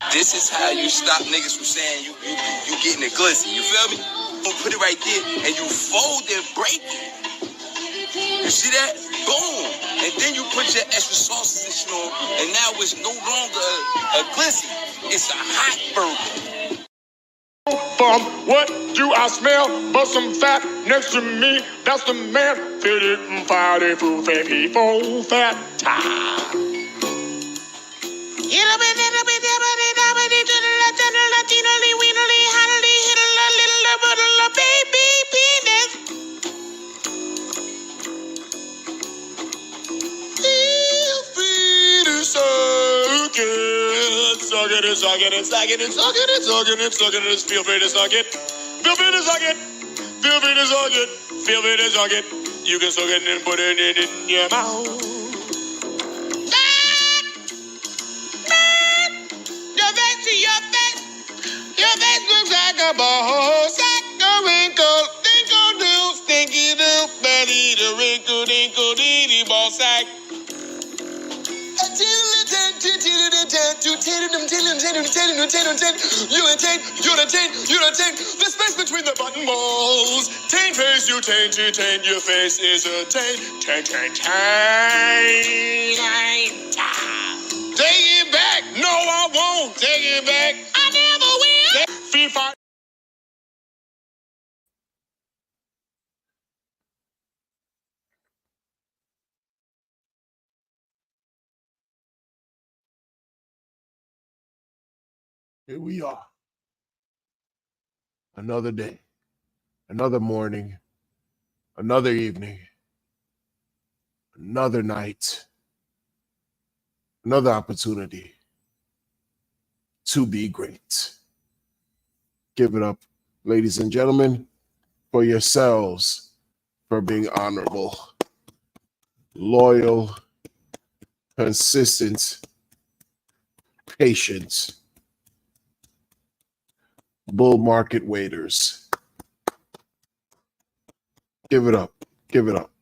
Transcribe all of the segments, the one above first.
This is how you stop niggas from saying you getting it glizzy. You feel me? You put it right there and you fold and break it. You see that? Boom. And then you put your extra sauces and shit on, and now it's no longer a glizzy. It's a hot burger. What do I smell? But some fat next to me. That's the man. Fit it and fight it, foo, people, fat time. Suck it, suck it, suck it, suck it, suck it, suck it, feel free to suck it. Feel free to suck it. Feel free to suck it. Feel free to suck it. You can suck it and put it in your mouth. Your face looks like a ball sack, a wrinkle, dinkle doo, stinky doo, belly, the wrinkle, dinkle, dee ball sack. You taint the space between the button balls. Taint face, you taint, your face is a taint. Take it back. No, I won't take it back. I never will. FIFA. Here we are. Another day, another morning, another evening, another night, another opportunity to be great. Give it up, ladies and gentlemen, for yourselves, for being honorable, loyal, consistent, patient, bull market waiters. Give it up. Give it up.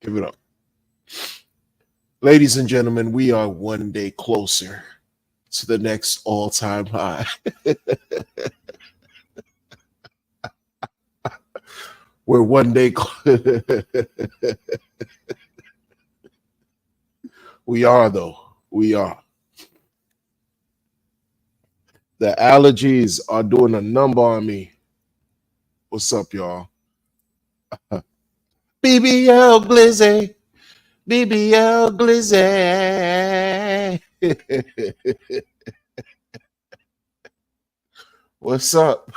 Give it up. Ladies and gentlemen, we are one day closer to the next all-time high. We're one day. We are, though. We are. The allergies are doing a number on me. What's up, y'all? BBL Glizzy. BBL Glizzy. What's up?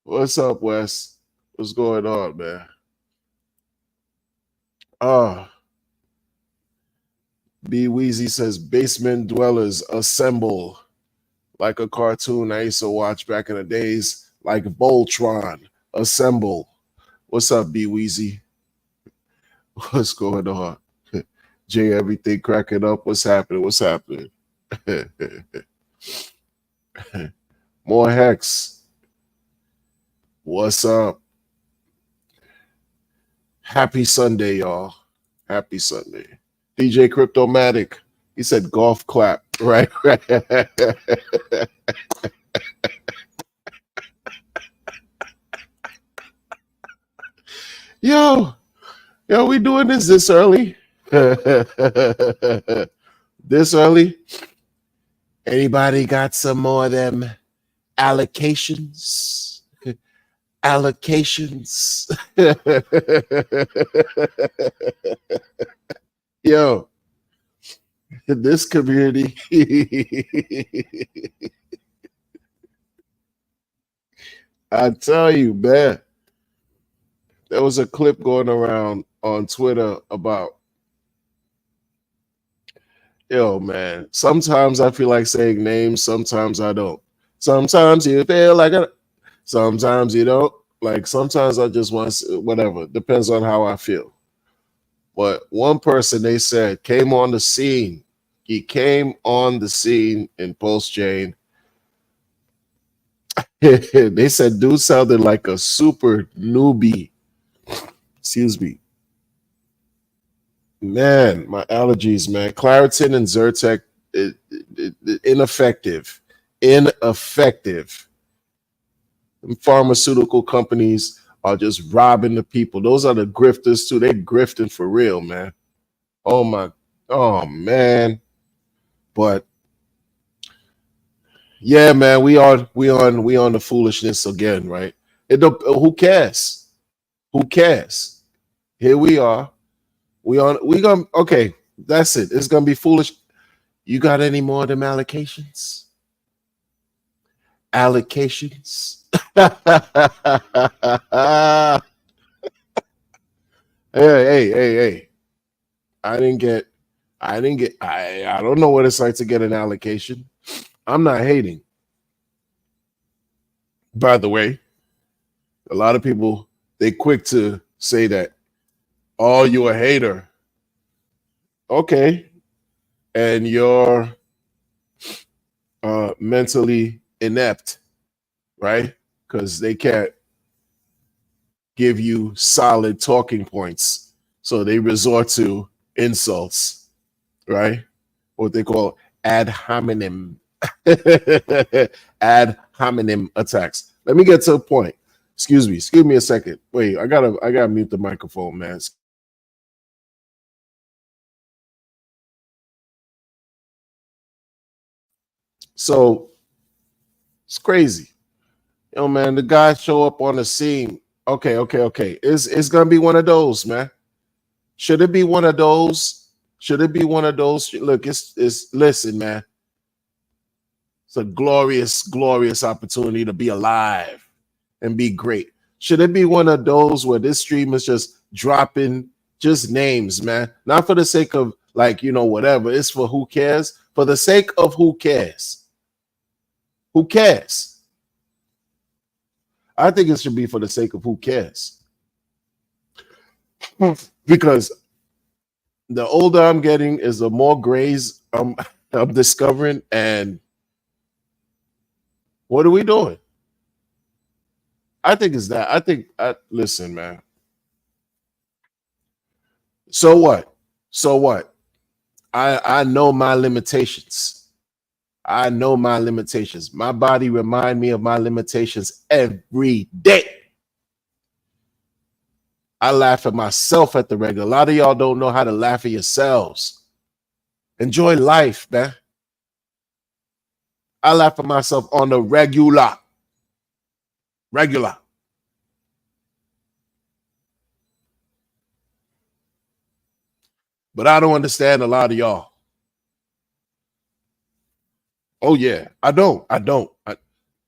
What's up, Wes? What's going on, man? B Weezy says basement dwellers assemble, like a cartoon I used to watch back in the days, like Voltron. Assemble. What's up, B Weezy? What's going on? Jay, everything cracking up. What's happening? What's happening? More Hex. What's up? Happy Sunday, y'all. Happy Sunday. DJ Cryptomatic. He said golf clap. Right. Yo, we doing this early? This early? Anybody got some more of them allocations? Allocations. Yo, in this community, I tell you, man, there was a clip going around on Twitter about, yo, man, sometimes I feel like saying names, sometimes I don't. Sometimes you feel like it, sometimes you don't. Like, sometimes I just want to, whatever, depends on how I feel. But one person, they said, came on the scene. He came on the scene in Post Jane. They said, dude sounded like a super newbie. Excuse me. Man, my allergies, man. Claritin and Zyrtec, ineffective. Ineffective. Pharmaceutical companies are just robbing the people. Those are the grifters too. They're grifting for real, man. Oh my, oh man. But yeah, man, we on the foolishness again, right? Who cares? Who cares? Here we are. We gonna okay. That's it. It's gonna be foolish. You got any more of them allocations? Allocations. Hey. I didn't get I don't know what it's like to get an allocation. I'm not hating. By the way, a lot of people they quick to say that, oh, you a hater. Okay. And you're mentally inept, right? Because they can't give you solid talking points. So they resort to insults, right? What they call ad hominem. Ad hominem attacks. Let me get to a point. Excuse me a second. Wait, I gotta mute the microphone, man. So it's crazy. Man, the guy show up on the scene. Okay. It's gonna be one of those, man. Should it be one of those? Should it be one of those? Look, it's listen, man. It's a glorious opportunity to be alive and be great. Should it be one of those where this stream is just dropping just names, man? Not for the sake of like, whatever. It's for who cares. For the sake of who cares. Who cares? I think it should be for the sake of who cares. Because the older I'm getting is the more grays I'm discovering. And what are we doing? I think it's that. Listen, man. So what? So what? I know my limitations. I know my limitations. My body remind me of my limitations every day. I laugh at myself at the regular. A lot of y'all don't know how to laugh at yourselves. Enjoy life, man. I laugh at myself on the regular. Regular. But I don't understand a lot of y'all. Oh yeah, I don't.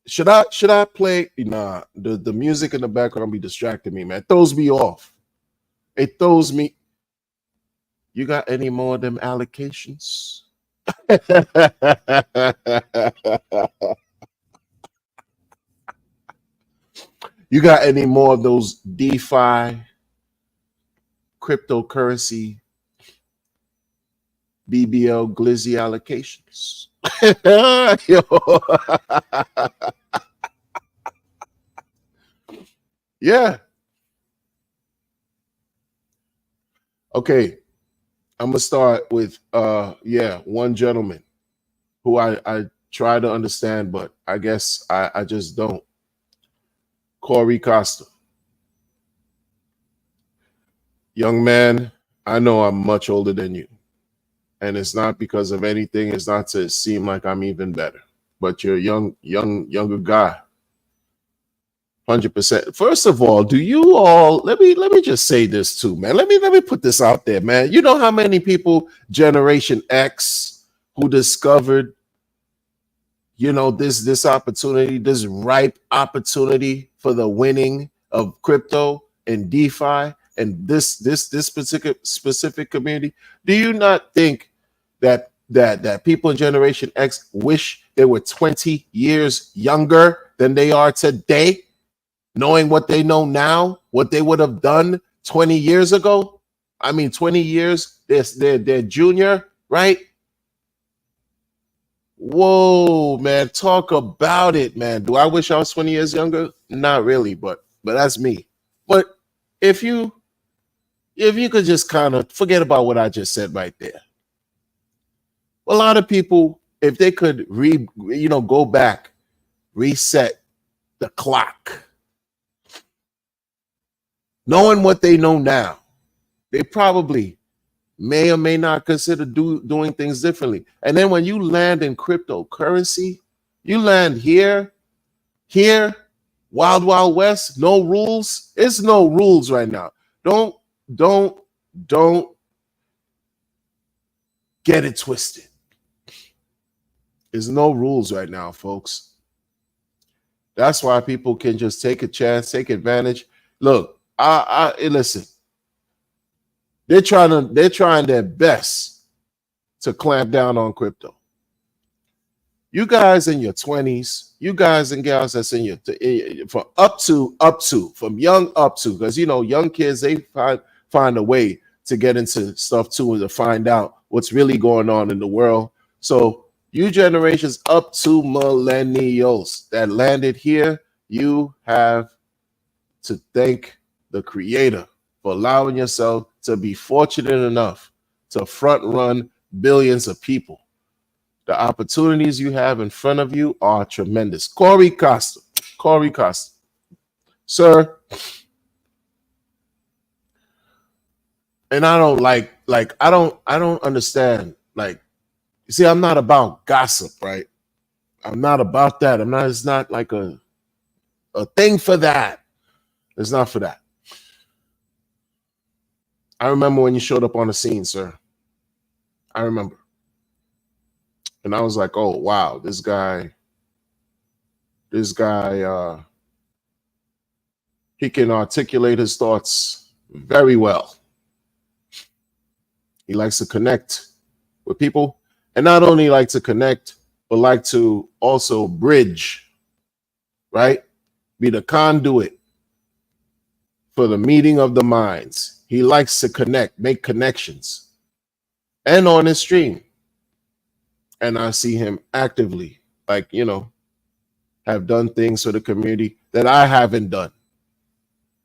Should I play? Nah, the music in the background be distracting me, man. It throws me off. It throws me. You got any more of them allocations? You got any more of those DeFi, cryptocurrency, BBL, glizzy allocations? Yeah. Okay. I'm gonna start with one gentleman who I try to understand, but I guess I just don't. Corey Costa. Young man, I know I'm much older than you. And it's not because of anything, it's not to seem like I'm even better. But you're a younger guy. 100%. First of all, do you all let me just say this too, man. Let me put this out there, man. You know how many people Generation X who discovered this opportunity, this ripe opportunity for the winning of crypto and DeFi and this specific community? Do you not think that people in Generation X wish they were 20 years younger than they are today? Knowing what they know now, what they would have done 20 years ago. I mean, 20 years, they're junior, right? Whoa, man, talk about it, man. Do I wish I was 20 years younger? Not really, but that's me. But if you if you could just kind of forget about what I just said right there. A lot of people, if they could go back, reset the clock, knowing what they know now, they probably may or may not consider doing things differently. And then when you land in cryptocurrency, you land here, wild, wild west, no rules. It's no rules right now. Don't get it twisted. There's no rules right now, folks. That's why people can just take a chance, take advantage. Look, I listen. They're trying their best to clamp down on crypto. You guys in your 20s, you guys and gals that's in your from from young up to, because young kids, they find a way to get into stuff too and to find out what's really going on in the world. So you generations up to millennials that landed here, you have to thank the creator for allowing yourself to be fortunate enough to front run billions of people. The opportunities you have in front of you are tremendous. Corey Costa, sir. And I don't I don't understand. Like, you see, I'm not about gossip, right? I'm not about that. It's not like a thing for that. It's not for that. I remember when you showed up on the scene, sir. I remember. And I was like, oh, wow, this guy, he can articulate his thoughts very well. He likes to connect with people, and not only like to connect, but like to also bridge, right? Be the conduit for the meeting of the minds. He likes to connect, make connections, and on his stream. And I see him actively, have done things for the community that I haven't done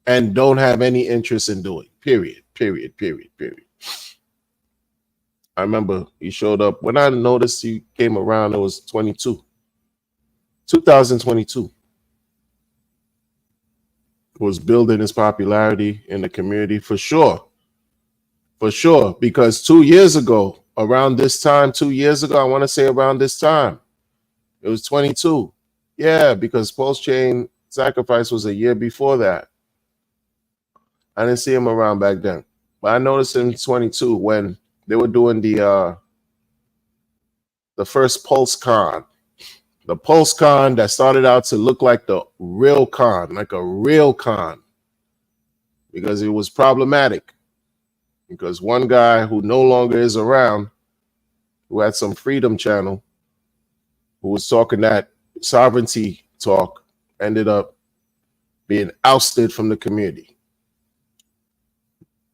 and don't have any interest in doing. Period. I remember he showed up. When I noticed he came around, it was 2022. Was building his popularity in the community for sure. Because 2 years ago, around this time, 2 years ago, I want to say around this time, it was 22. Yeah, because Pulse Chain Sacrifice was a year before that. I didn't see him around back then. But I noticed him in 22 when they were doing the first Pulse Con. The Pulse Con that started out to look like the real con, like a real con. Because it was problematic. Because one guy who no longer is around, who had some Freedom Channel, who was talking that sovereignty talk, ended up being ousted from the community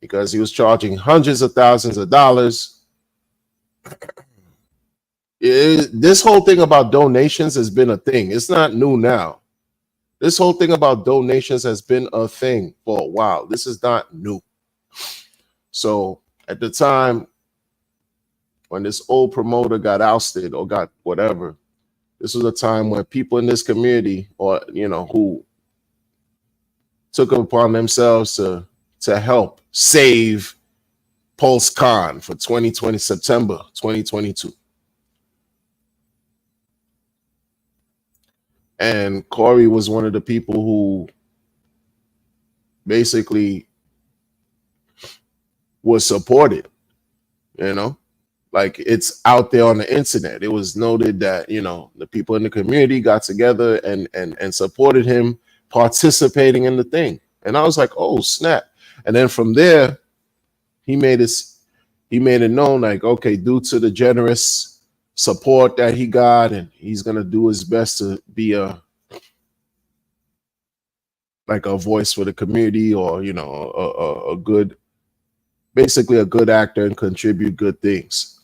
because he was charging hundreds of thousands of dollars. This whole thing about donations has been a thing. It's not new now. This whole thing about donations has been a thing for a while. This is not new. So at the time when this old promoter got ousted or got whatever, this was a time when people in this community, or who took it upon themselves to help save Pulse Con for 2020, September 2022. And Corey was one of the people who basically was supported, like it's out there on the internet. It was noted that, the people in the community got together and supported him participating in the thing. And I was like, oh, snap. And then from there, he made it known, like, okay, due to the generous support that he got, and he's going to do his best to be a voice for the community, or, a good, basically a good actor and contribute good things.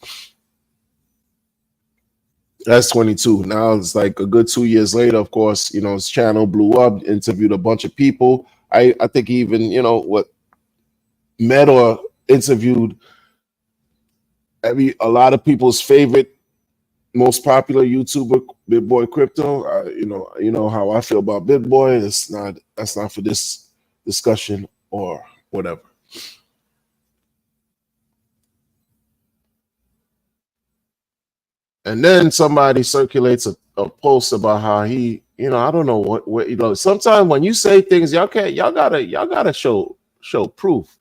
That's 22. Now it's like a good 2 years later, of course, his channel blew up, interviewed a bunch of people. I think even, met or interviewed a lot of people's favorite, most popular YouTuber, Big Boy Crypto. You know how I feel about Big Boy. That's not for this discussion or whatever. And then somebody circulates a post about how he, I don't know what sometimes when you say things, y'all gotta show proof.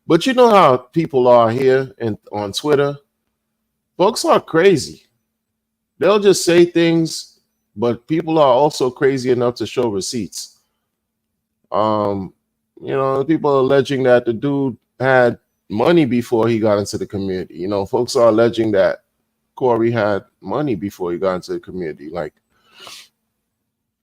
But you know how people are here and on Twitter. Folks are crazy. They'll just say things, but people are also crazy enough to show receipts. Um, people are alleging that the dude had money before he got into the community. Folks are alleging that Corey had money before he got into the community, like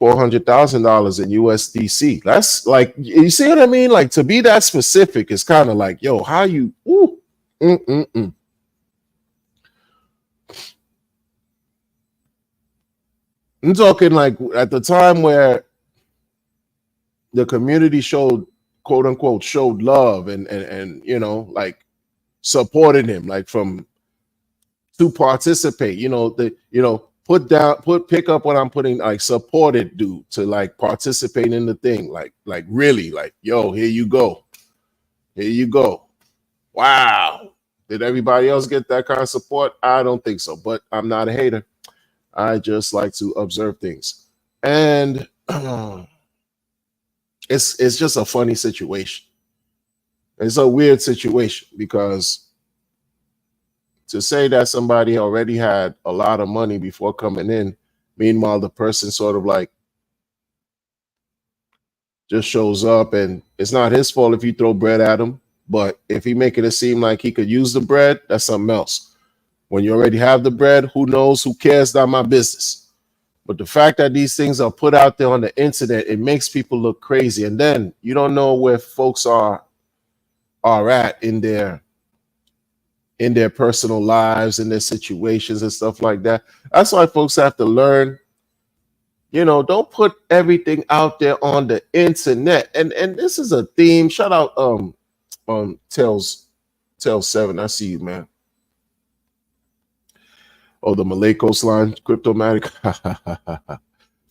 $400,000 in USDC. That's like, you see what I mean? Like, to be that specific is kind of like, yo, how you? Ooh, I'm talking like at the time where the community showed, quote unquote, showed love and like supported him, like from to participate, pick up what I'm putting, like supported dude to like participate in the thing, like really, like, yo, here you go. Wow. Did everybody else get that kind of support? I don't think so, but I'm not a hater. I just like to observe things. And it's just a funny situation. It's a weird situation because to say that somebody already had a lot of money before coming in, meanwhile the person sort of like just shows up, and it's not his fault if you throw bread at him, but if he making it seem like he could use the bread, that's something else. When you already have the bread, who knows, who cares, not my business. But the fact that these things are put out there on the internet, it makes people look crazy, and then you don't know where folks are at in their personal lives, in their situations and stuff like that. That's why folks have to learn, don't put everything out there on the internet. And this is a theme. Shout out Tails 7. I see you, man. Oh, the Malay coastline, Cryptomatic.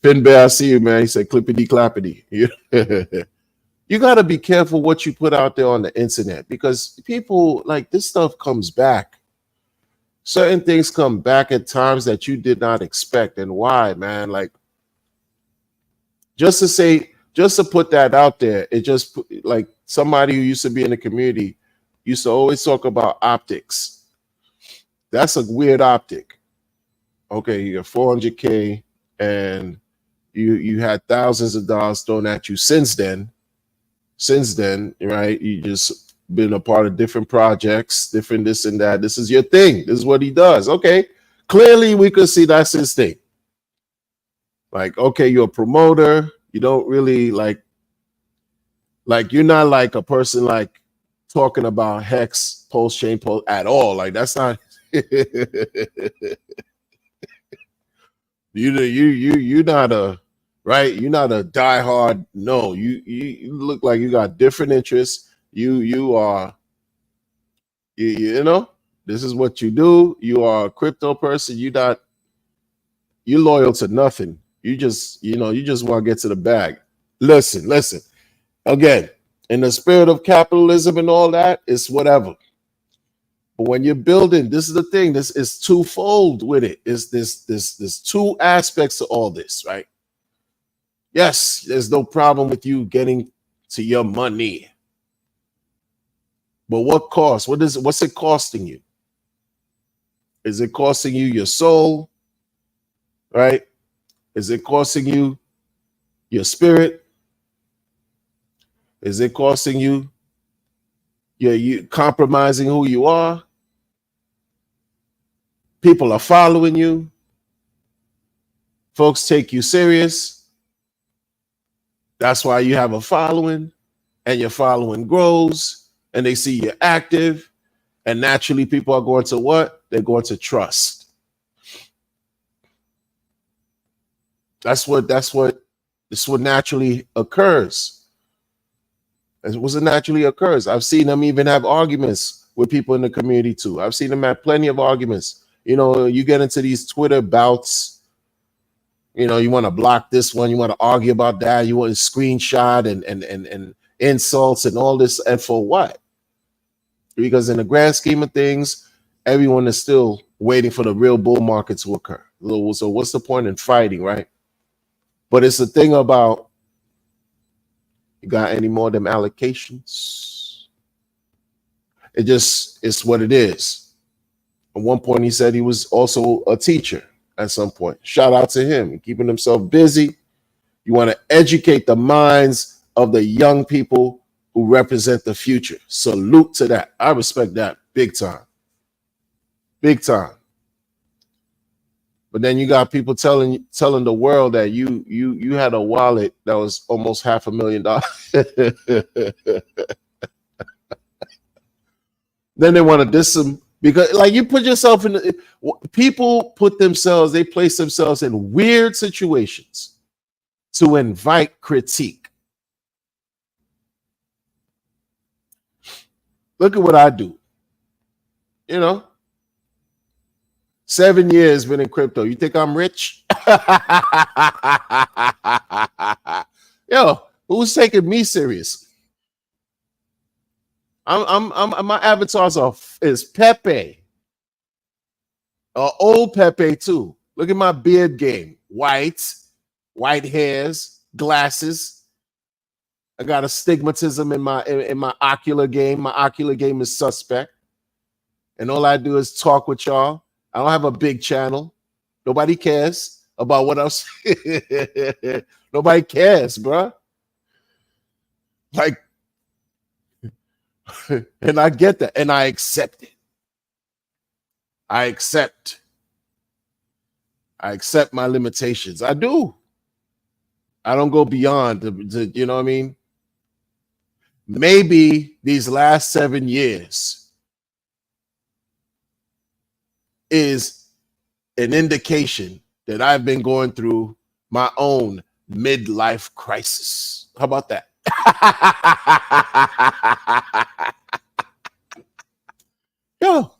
Finn Bear, I see you, man. He said clippity clappity. You got to be careful what you put out there on the internet, because people, like, this stuff comes back. Certain things come back at times that you did not expect. And why, man? Like, just to put that out there, it just, like, somebody who used to be in the community used to always talk about optics. That's a weird optic. Okay, you got 400K and you had thousands of dollars thrown at you since then, right? You just been a part of different projects, different this and that. This is your thing. This is what he does. Okay, clearly we could see that's his thing. Like, okay, you're a promoter. You don't really like you're not like a person like talking about Hex post chain post at all. Like, that's not you're not a right. You're not a diehard. No, you look like you got different interests. You are this is what you do. You are a crypto person. You're loyal to nothing. You just want to get to the bag. Listen. Again, in the spirit of capitalism and all that, it's whatever. But when you're building, this is the thing. This is twofold with it. Is this two aspects to all this, right? Yes, there's no problem with you getting to your money. But what cost? What's it costing you? Is it costing you your soul? Right? Is it costing you your spirit? Is it costing you you compromising who you are? People are following you. Folks take you serious. That's why you have a following, and your following grows, and they see you're active, and naturally people are going to what? They're going to trust. That's what naturally occurs. It was naturally occurs. I've seen them even have arguments with people in the community too. I've seen them have plenty of arguments. You know, you get into these Twitter bouts. You know, you want to block this one, you want to argue about that, you want to screenshot and insults and all this, and for what? Because in the grand scheme of things, everyone is still waiting for the real bull market to occur. So what's the point in fighting, right? But it's the thing about, you got any more of them allocations? It's what it is. At one point, he said he was also a teacher at some point. Shout out to him, keeping himself busy. You want to educate the minds of the young people who represent the future. Salute to that. I respect that big time. Big time. But then you got people telling the world that you had a wallet that was almost $500,000. Then they want to diss them because, like, you put yourself in. People they place themselves in weird situations to invite critique. Look at what I do. You know, 7 years been in crypto. You think I'm rich? Yo, who's taking me serious? I'm my avatars is Pepe. Old Pepe too. Look at my beard game. White hairs, glasses. I got astigmatism in my ocular game. My ocular game is suspect. And all I do is talk with y'all. I don't have a big channel. Nobody cares about what else. Nobody cares, bro. Like, and I get that, and I accept it. I accept my limitations. I do. I don't go beyond the you know what I mean? Maybe these last 7 years is an indication that I've been going through my own midlife crisis. How about that? Yo,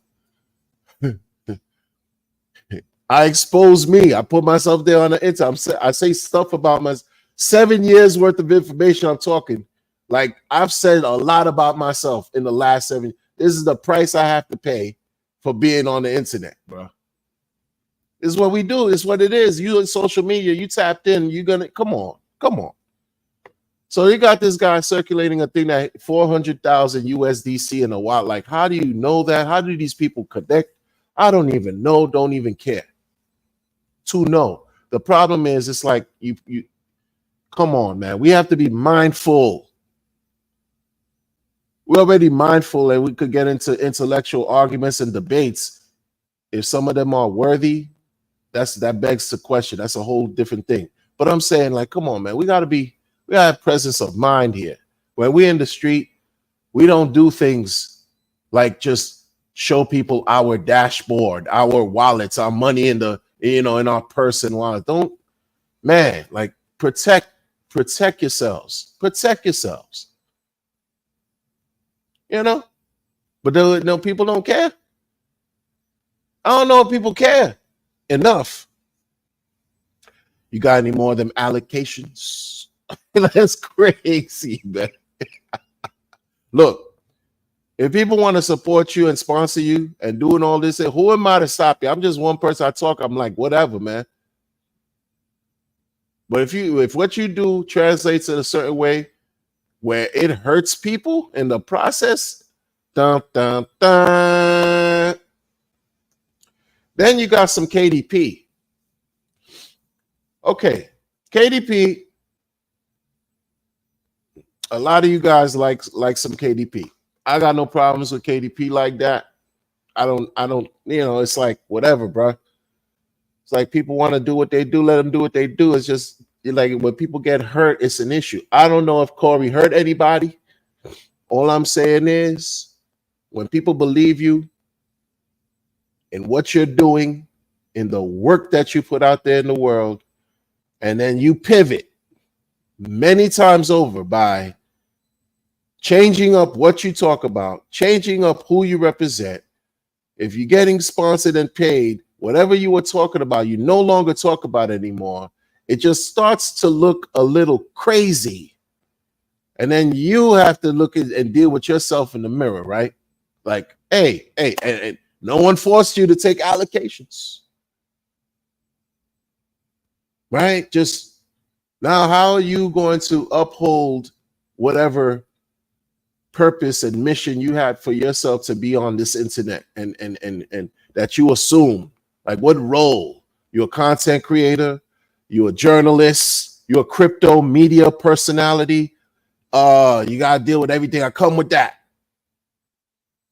I expose me. I put myself there on the internet. I say stuff about my 7 years worth of information. I'm talking like I've said a lot about myself in the last 7. This is the price I have to pay for being on the internet, bro. This is what we do. It's what it is. You in social media, you tapped in. You're gonna come on. So you got this guy circulating a thing that 400,000 USDC in a wallet. Like, how do you know that? How do these people connect? I don't even know. Don't even care to know. The problem is, it's like you come on, man. We have to be mindful. We're already mindful, and we could get into intellectual arguments and debates. If some of them are worthy, that begs the question. That's a whole different thing. But I'm saying, like, come on, man. We gotta have presence of mind here. When we're in the street, we don't do things like just show people our dashboard, our wallets, our money in our purse and wallet. Don't, man, like protect yourselves. Protect yourselves. You know? But no, people don't care. I don't know if people care enough. You got any more of them allocations? That's crazy, man. Look, if people want to support you and sponsor you and doing all this, who am I to stop you? I'm just one person. I talk. I'm like, whatever, man. But if what you do translates in a certain way where it hurts people in the process, dun, dun, dun, then you got some KDP. Okay, KDP. A lot of you guys like some KDP. I got no problems with KDP like that. I don't, it's like whatever, bro. It's like people want to do what they do, let them do what they do. It's just like when people get hurt, it's an issue. I don't know if Corey hurt anybody. All I'm saying is when people believe you in what you're doing, in the work that you put out there in the world, and then you pivot many times over by changing up what you talk about, changing up who you represent. If you're getting sponsored and paid, whatever you were talking about, you no longer talk about it anymore. It just starts to look a little crazy. And then you have to look at and deal with yourself in the mirror, right? Like, hey, and no one forced you to take allocations, right? Just now, how are you going to uphold whatever purpose and mission you had for yourself to be on this internet and that you assume? Like, what role? You're a content creator, you're a journalist, you're a crypto media personality. You gotta deal with everything that come with that.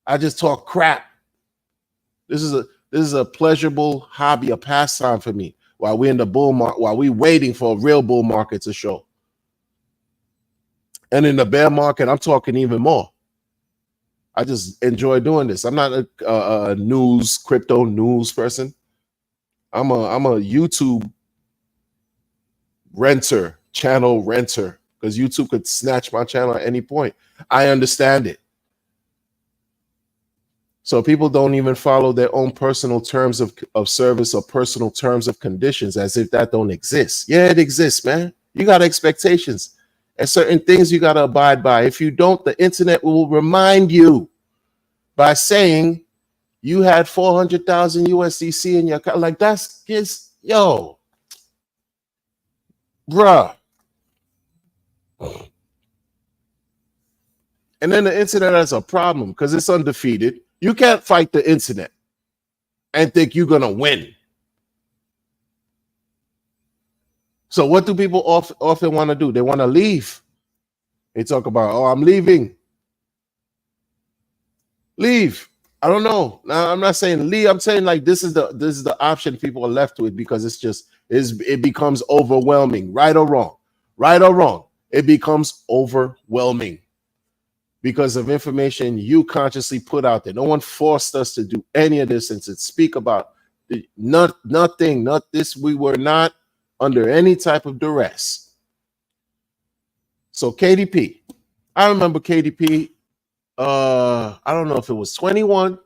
I just talk crap. This is a pleasurable hobby, a pastime for me while we in the bull market, while we waiting for a real bull market to show. And in the bear market, I'm talking even more. I just enjoy doing this. I'm not a news, crypto news person. I'm a YouTube channel renter, because YouTube could snatch my channel at any point. I understand it. So people don't even follow their own personal terms of service or personal terms of conditions as if that don't exist. Yeah, it exists, man. You got expectations and certain things you got to abide by. If you don't, the internet will remind you by saying you had 400,000 USDC in your account. Like, that's just, yo, bruh. And then the internet has a problem because it's undefeated. You can't fight the internet and think you're going to win. So what do people often want to do? They want to leave. They talk about, oh, I'm leaving. Leave. I don't know. Now, I'm not saying leave. I'm saying like this is the option people are left with, because it becomes overwhelming, right or wrong. Right or wrong. It becomes overwhelming because of information you consciously put out there. No one forced us to do any of this and to speak about nothing, not this. We were not under any type of duress. So KDP, I remember KDP. I don't know if it was 21.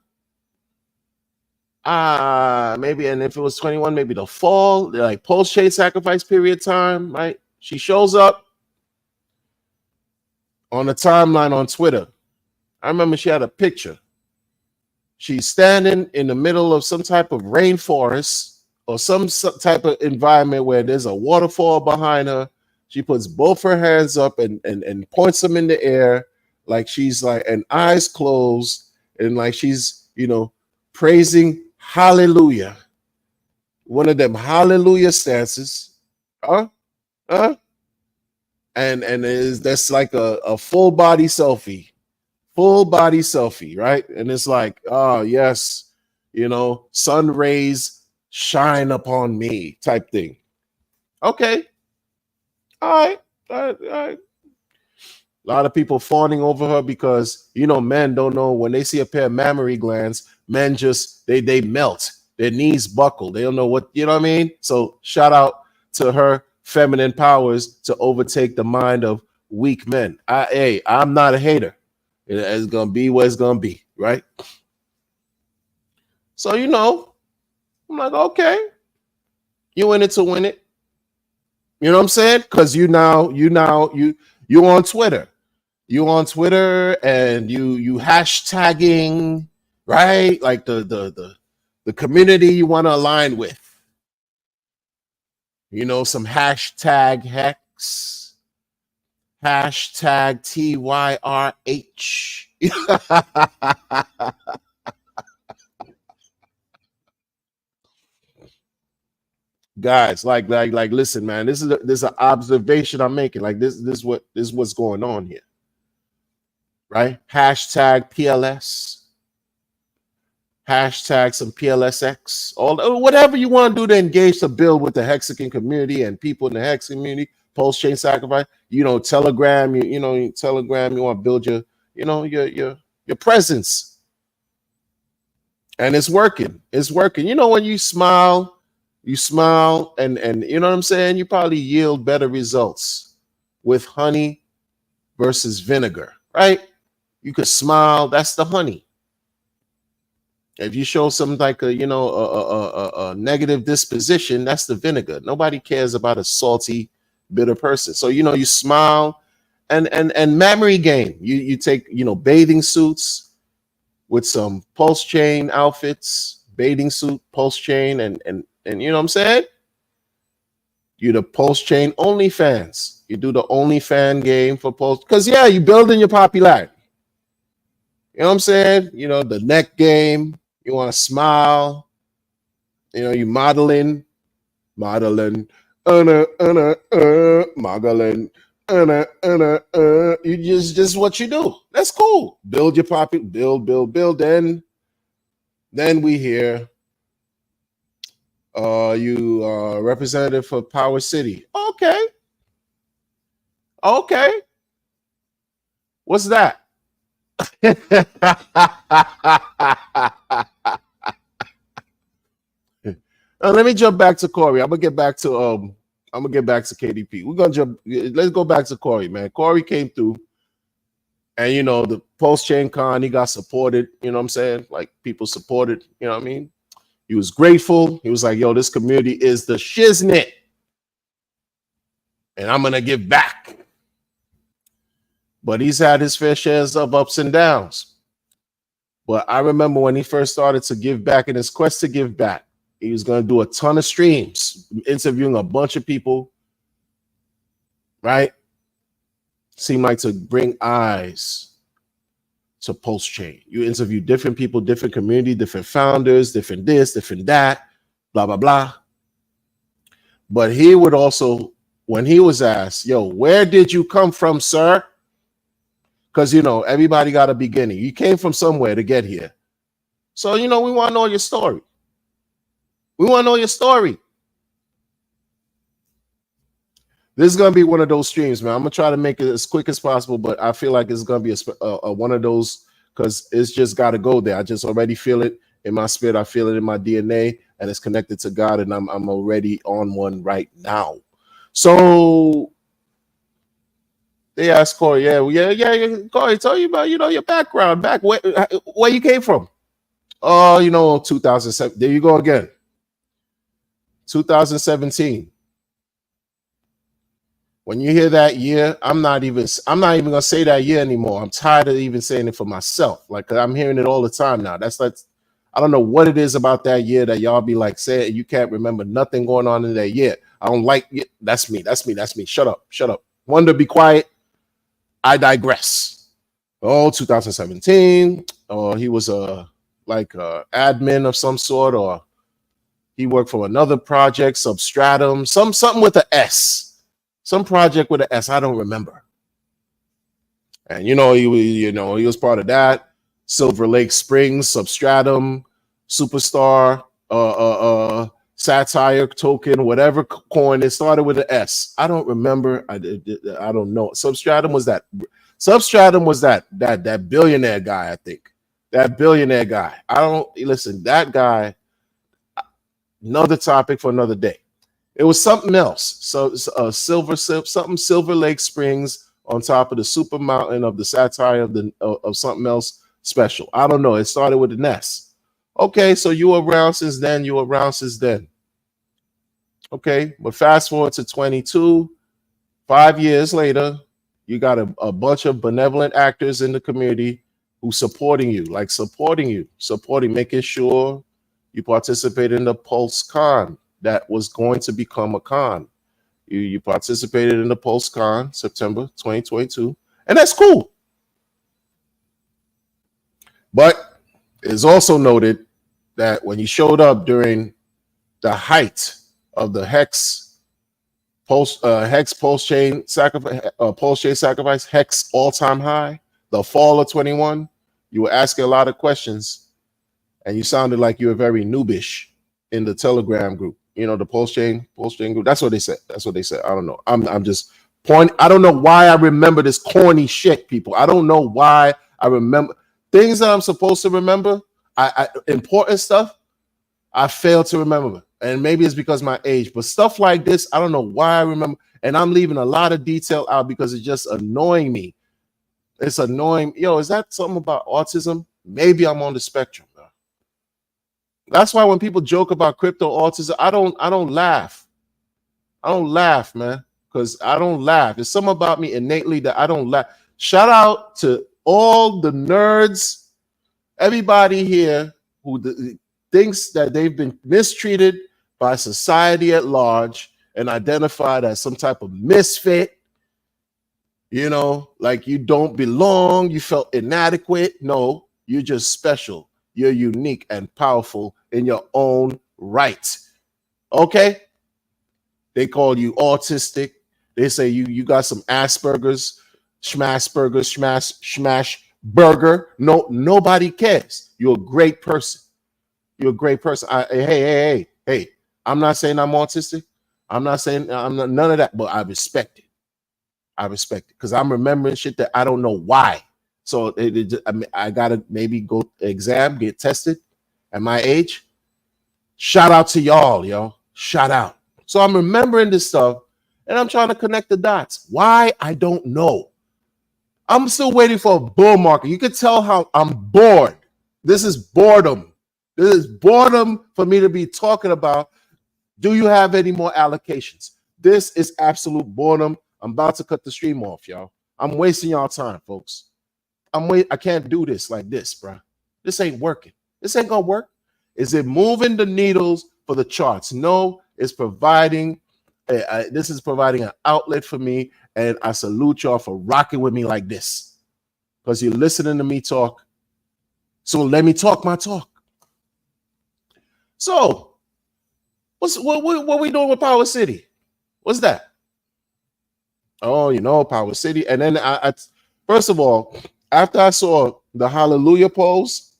Maybe, and if it was 21, maybe the fall, like post-shade sacrifice period time, right? She shows up on the timeline on Twitter. I remember she had a picture. She's standing in the middle of some type of rainforest or some type of environment where there's a waterfall behind her. She puts both her hands up and points them in the air, like she's like, and eyes closed, and like she's, praising hallelujah. One of them hallelujah stances. And that's like a full body selfie, right? And it's like, oh yes, sun rays shine upon me type thing. Okay. All right. A lot of people fawning over her because, men don't know, when they see a pair of mammary glands, men just, they melt. Their knees buckle. They don't know what, you know what I mean? So shout out to her feminine powers to overtake the mind of weak men. I'm not a hater. It's going to be what it's going to be, right? So, I'm like, okay, you in it to win it. You know what I'm saying? Because you on Twitter. You on Twitter and you hashtagging, right? Like the community you want to align with. Some hashtag hex, hashtag TYRH. Guys, like listen, man, this is an observation I'm making. Like this is what's going on here. Right? Hashtag PLS, hashtag some PLSX, whatever you want to do to engage, to build with the Hexagon community and people in the Hex community, post-chain sacrifice, Telegram, Telegram, you want to build your presence. And it's working. When you smile and you know what I'm saying, you probably yield better results with honey versus vinegar, right? You could smile. That's the honey. If you show some like a a negative disposition, that's the vinegar. Nobody cares about a salty, bitter person. So you smile, and memory game. You take bathing suits with some pulse chain outfits, bathing suit, pulse chain, and you know what I'm saying. You the pulse chain OnlyFans. You do the OnlyFan game for pulse because you building your popularity. You know what I'm saying? The neck game. You want to smile. You modeling, modeling, you just what you do. That's cool. Build your poppy, build. Then we hear you representative for Power City. Okay. What's that? Let me jump back to Corey. I'm gonna get back to KDP. We're gonna jump. Let's go back to Corey, man. Corey came through, and the post chain con, he got supported. You know what I'm saying? Like people supported. You know what I mean? He was grateful. He was like, "Yo, this community is the shiznit, and I'm gonna give back." But he's had his fair shares of ups and downs. But I remember when he first started to give back in his quest to give back. He was going to do a ton of streams, interviewing a bunch of people, right? Seemed like to bring eyes to Post Chain. You interview different people, different community, different founders, different this, different that, blah, blah, blah. But he would also, when he was asked, yo, where did you come from, sir? Because, everybody got a beginning. You came from somewhere to get here. So, we want to know your story. We want to know your story. This is going to be one of those streams, man. I'm going to try to make it as quick as possible, but I feel like it's going to be a one of those because it's just got to go there. I just already feel it in my spirit. I feel it in my DNA, and it's connected to God, and I'm already on one right now. So they asked Corey, Corey, tell you about, your background, back where you came from. Oh, 2007. There you go again. 2017. When you hear that year, I'm not even gonna say that year anymore. I'm tired of even saying it for myself. Like I'm hearing it all the time now. That's like, I don't know what it is about that year that y'all be like saying you can't remember nothing going on in that year. I don't like it. That's me. Shut up. Wonder, be quiet. I digress. 2017. He was a admin of some sort, or he worked for another project, Substratum, something with an S. Some project with an S, I don't remember. And he was part of that. Silver Lake Springs, Substratum, Superstar, Satire Token, whatever coin. It started with an S. I don't remember. I don't know. Substratum was that billionaire guy, I think. That billionaire guy. That guy, another topic for another day. It was something else. So Silver Lake Springs on top of the super mountain of the satire of something else special. I don't know. It started with an S. Okay, so you were around since then. Okay, but fast forward to 22, 5 years later, you got a bunch of benevolent actors in the community who supporting you, making sure you participate in the Pulse Con. That was going to become a con. You participated in the Pulse Con September 2022, and that's cool. But it's also noted that when you showed up during the height of the Hex Pulse Chain sacrifice, Hex all-time high, the fall of 21, you were asking a lot of questions, and you sounded like you were very noobish in the Telegram group. The Pulse Chain group. That's what they said. I don't know. I'm just pointing. I don't know why I remember this corny shit, people. I don't know why I remember things that I'm supposed to remember. Important stuff, I fail to remember. And maybe it's because my age, but stuff like this, I don't know why I remember. And I'm leaving a lot of detail out because it's just annoying me. It's annoying. Yo, is that something about autism? Maybe I'm on the spectrum, bro. That's why when people joke about crypto autism, I don't laugh. I don't laugh, man, because I don't laugh. There's something about me innately that I don't laugh. Shout out to all the nerds, everybody here who thinks that they've been mistreated by society at large and identified as some type of misfit, like you don't belong, you felt inadequate. No, you're just special. You're unique and powerful in your own right. Okay? They call you autistic. They say you got some Asperger's, smash burger. No, nobody cares. You're a great person. You're a great person. Hey. I'm not saying I'm autistic. I'm not saying I'm not, none of that, but I respect it. I respect it because I'm remembering shit that I don't know why. So I gotta maybe go exam, get tested at my age. Shout out to y'all, yo. Shout out. So I'm remembering this stuff and I'm trying to connect the dots. Why? I don't know. I'm still waiting for a bull market. You can tell how I'm bored. This is boredom. This is boredom for me to be talking about. Do you have any more allocations? This is absolute boredom. I'm about to cut the stream off, y'all. I'm wasting y'all time, folks. I can't do this like this, bro. This ain't working. This ain't gonna work. Is it moving the needles for the charts? No, it's providing. This is providing an outlet for me, and I salute y'all for rocking with me like this because you're listening to me talk. So let me talk my talk. So, what we doing with Power City? What's that? Oh, Power City. And then I first of all, after I saw the Hallelujah pose,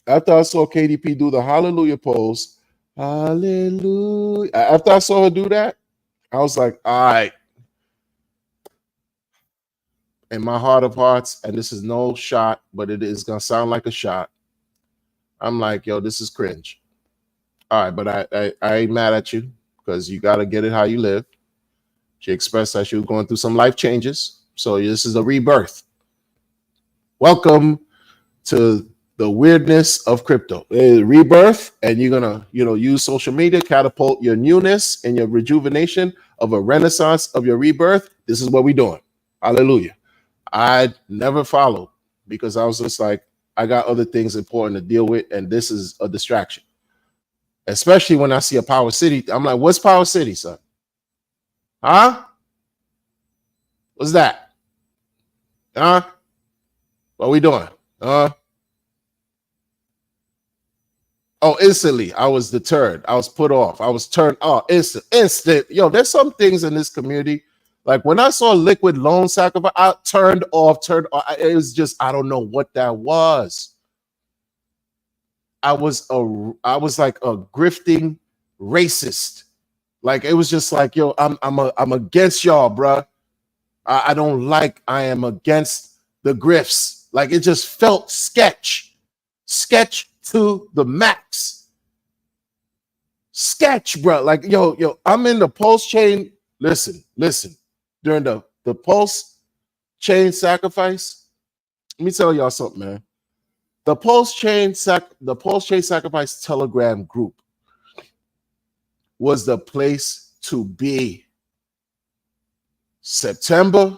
after I saw KDP do the Hallelujah pose, Hallelujah. After I saw her do that, I was like, all right. In my heart of hearts, and this is no shot, but it is gonna sound like a shot. I'm like, yo, this is cringe. All right, but I ain't mad at you because you gotta get it how you live. She expressed that she was going through some life changes. So this is a rebirth. Welcome to the weirdness of crypto. Rebirth, and you're gonna, use social media, catapult your newness and your rejuvenation of a renaissance of your rebirth. This is what we're doing. Hallelujah. I never followed because I was just like, I got other things important to deal with, and this is a distraction. Especially when I see a Power City. I'm like, what's Power City, son? Huh? What's that? Huh? What we doing? Instantly, I was deterred. I was put off. I was turned off. Instant. Yo, there's some things in this community. Like when I saw liquid loan sacrifice, I turned off. It was just, I don't know what that was. I was like a grifting racist. Like it was just like, yo, I'm against y'all, bruh. I am against the grifts. Like it just felt sketch to the max. Sketch, bro. Like, yo, I'm in the post chain. Listen. During the post chain sacrifice, let me tell y'all something, man. The post chain sacrifice Telegram group was the place to be. September,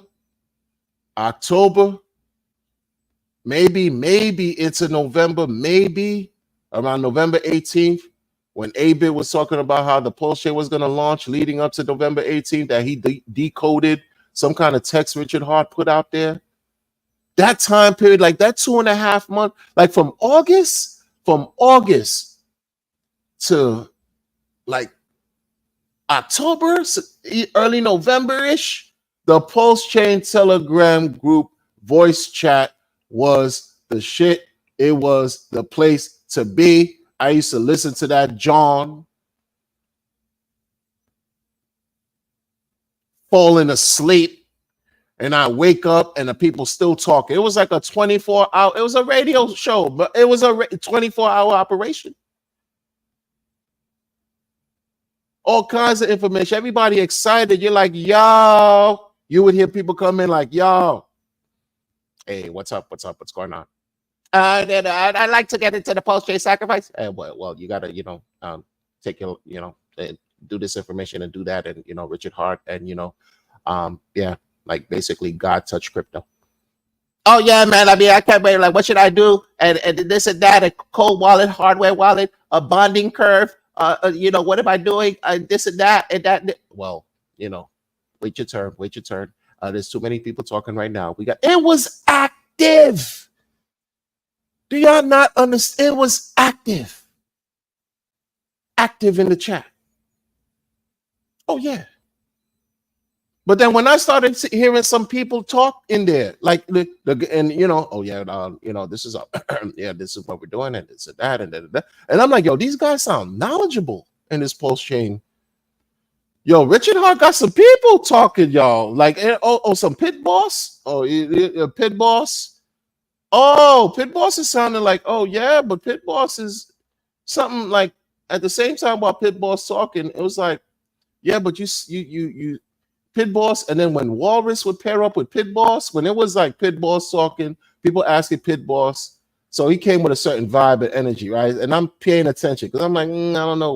October, maybe into November, maybe around November 18th, when A-Bit was talking about how the post chain was going to launch leading up to November 18th, that he decoded some kind of text Richard Hart put out there. That time period, like that 2.5 months, like from August to like October, early November-ish, the post-chain Telegram group voice chat was the shit. It was the place to be. I used to listen to that John falling asleep, and I wake up and the people still talking. It was like a 24-hour, it was a radio show, but it was a 24-hour operation. All kinds of information. Everybody excited. You're like, yo. You would hear people come in like, yo. Hey, what's up? What's up? What's going on? Then I'd like to get into the post trade sacrifice. Well, you gotta, take your, do this information and do that, and Richard Hart, and yeah, like basically God touch crypto. Oh yeah, man. I mean, I can't wait. Like, what should I do? And this and that, a cold wallet, hardware wallet, a bonding curve. What am I doing? This and that and that. Well, you know, wait your turn. Wait your turn. There's too many people talking right now. We got it was active. Do y'all not understand? It was active. Active in the chat. Oh yeah. But then when I started hearing some people talk in there, like oh yeah, this is yeah, this is what we're doing, and this and that, and that, and I'm like, yo, these guys sound knowledgeable in this post chain. Yo, Richard Hart got some people talking, y'all. Like, some pit boss. Oh, pit boss. Oh, pit boss is sounding like, oh yeah, but pit boss is something like at the same time while pit boss talking, it was like, yeah, but you Pit Boss, and then when Walrus would pair up with Pit Boss, when it was like Pit Boss talking, people asking Pit Boss, so he came with a certain vibe and energy, right? And I'm paying attention because I'm like, I don't know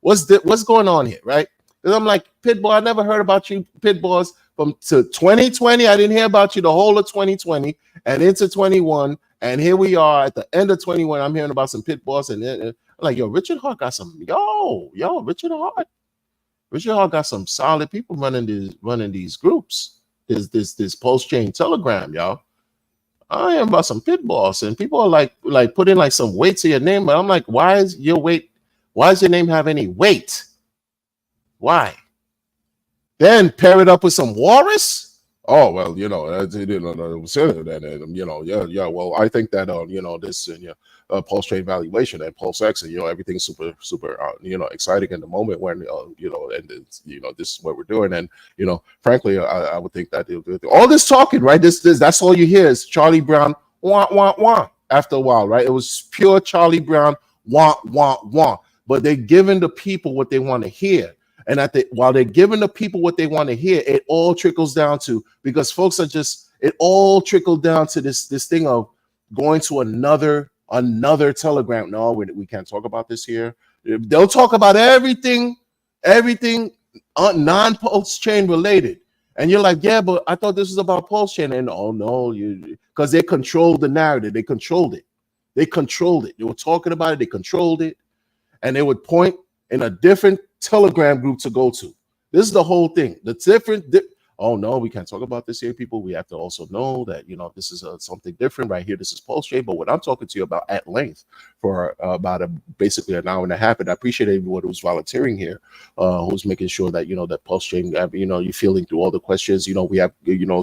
what's going on here, right? Because I'm like, Pit Boss, I never heard about you, Pit Boss, from to 2020. I didn't hear about you the whole of 2020 and into 21, and here we are at the end of 21. I'm hearing about some Pit Boss, and I'm like, yo, Richard Hart got some, Richard Hart. Richard Hart got some solid people running these groups. This post chain Telegram, y'all. I am about some pit boss, and people are like putting like some weight to your name, but I'm like, why is your name have any weight? Why? Then pair it up with some Walrus. Oh well, yeah. Well, I think that this post trade valuation and pulse X, and everything's super exciting in the moment when and this is what we're doing, and frankly, I would think that all this talking, right? This that's all you hear is Charlie Brown wah wah wah. After a while, right? It was pure Charlie Brown wah wah wah. But they're giving the people what they want to hear. And while they're giving the people what they want to hear, it all trickles down to, because folks are it all trickled down to this thing of going to another Telegram. No, we can't talk about this here. They'll talk about everything non-post chain related. And you're like, yeah, but I thought this was about post chain. And oh no, because they controlled the narrative. They controlled it. They were talking about it. They controlled it. And they would point in a different Telegram group to go to. This is the whole thing. Oh no, we can't talk about this here, people. We have to also know that this is something different right here. This is post trade, but what I'm talking to you about at length for about basically an hour and a half, and I appreciate everyone who's volunteering here, who's making sure that that post trade, you're feeling through all the questions. We have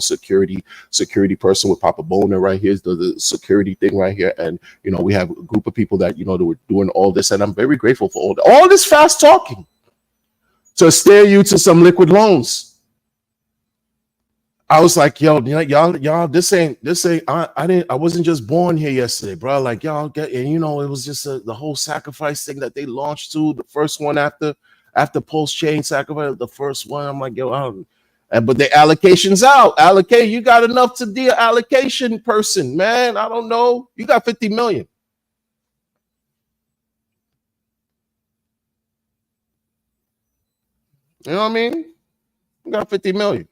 security person with Papa Boner right here, the security thing right here, and we have a group of people that that were doing all this, and I'm very grateful for all this fast talking to steer you to some liquid loans. I was like, yo, y'all, this ain't. I wasn't just born here yesterday, bro. Like y'all get, and it was just the whole sacrifice thing that they launched to the first one after post chain sacrifice, the first one. I'm like, yo, but the allocations out. Allocate, you got enough to be an allocation person, man. I don't know. You got 50 million. You know what I mean? You got 50 million.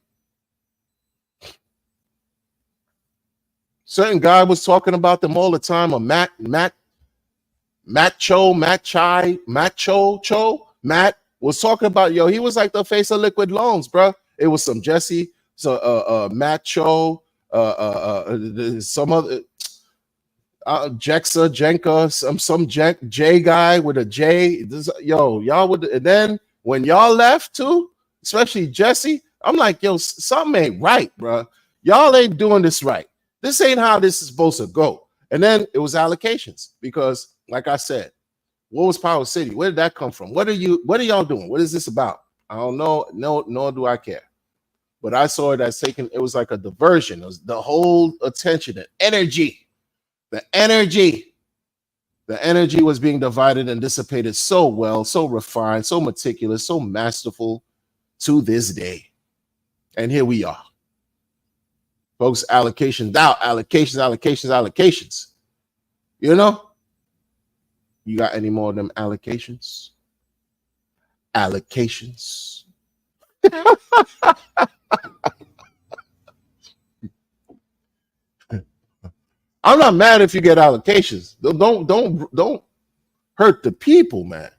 Certain guy was talking about them all the time. A Matt was talking about, he was like the face of liquid loans, bro. It was some Jesse, Matt Cho, some other Jexa, Jenka, some J guy with a J. Y'all would, and then when y'all left too, especially Jesse, I'm like, yo, something ain't right, bro. Y'all ain't doing this right. This ain't how this is supposed to go. And then it was allocations, because like I said, what was Power City? Where did that come from? What are y'all doing? What is this about? I don't know. No, nor do I care. But I saw it as it was like a diversion. It was the whole attention, the energy. The energy was being divided and dissipated so well, so refined, so meticulous, so masterful to this day. And here we are. Folks, allocations out, allocations. You know? You got any more of them allocations? Allocations. I'm not mad if you get allocations. Don't hurt the people, man.